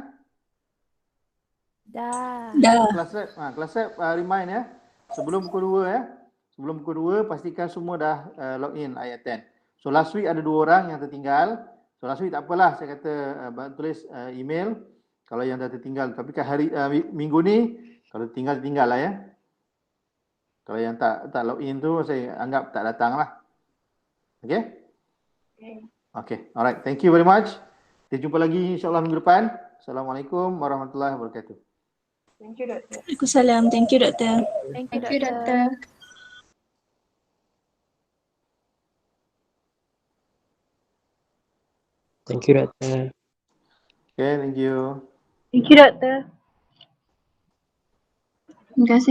Dah. Kelas lab remind, ya? Sebelum pukul 2, ya? Sebelum pukul 2, pastikan semua dah login ayat 10. So, last week ada 2 orang yang tertinggal. So, last week tak apalah, saya kata tulis email kalau yang dah tertinggal. Tapi kan hari minggu ni, kalau tinggal lah, ya? Kalau yang tak login tu, saya anggap tak datang lah. Okay? Okay. Alright. Thank you very much. Kita jumpa lagi insyaAllah minggu depan. Assalamualaikum warahmatullahi wabarakatuh. Thank you, Doktor. Waalaikumsalam. Thank you, Doktor. Thank Thank you, Doktor. Thank you, Doktor. Okay, thank you. Thank you, Doktor. Terima kasih.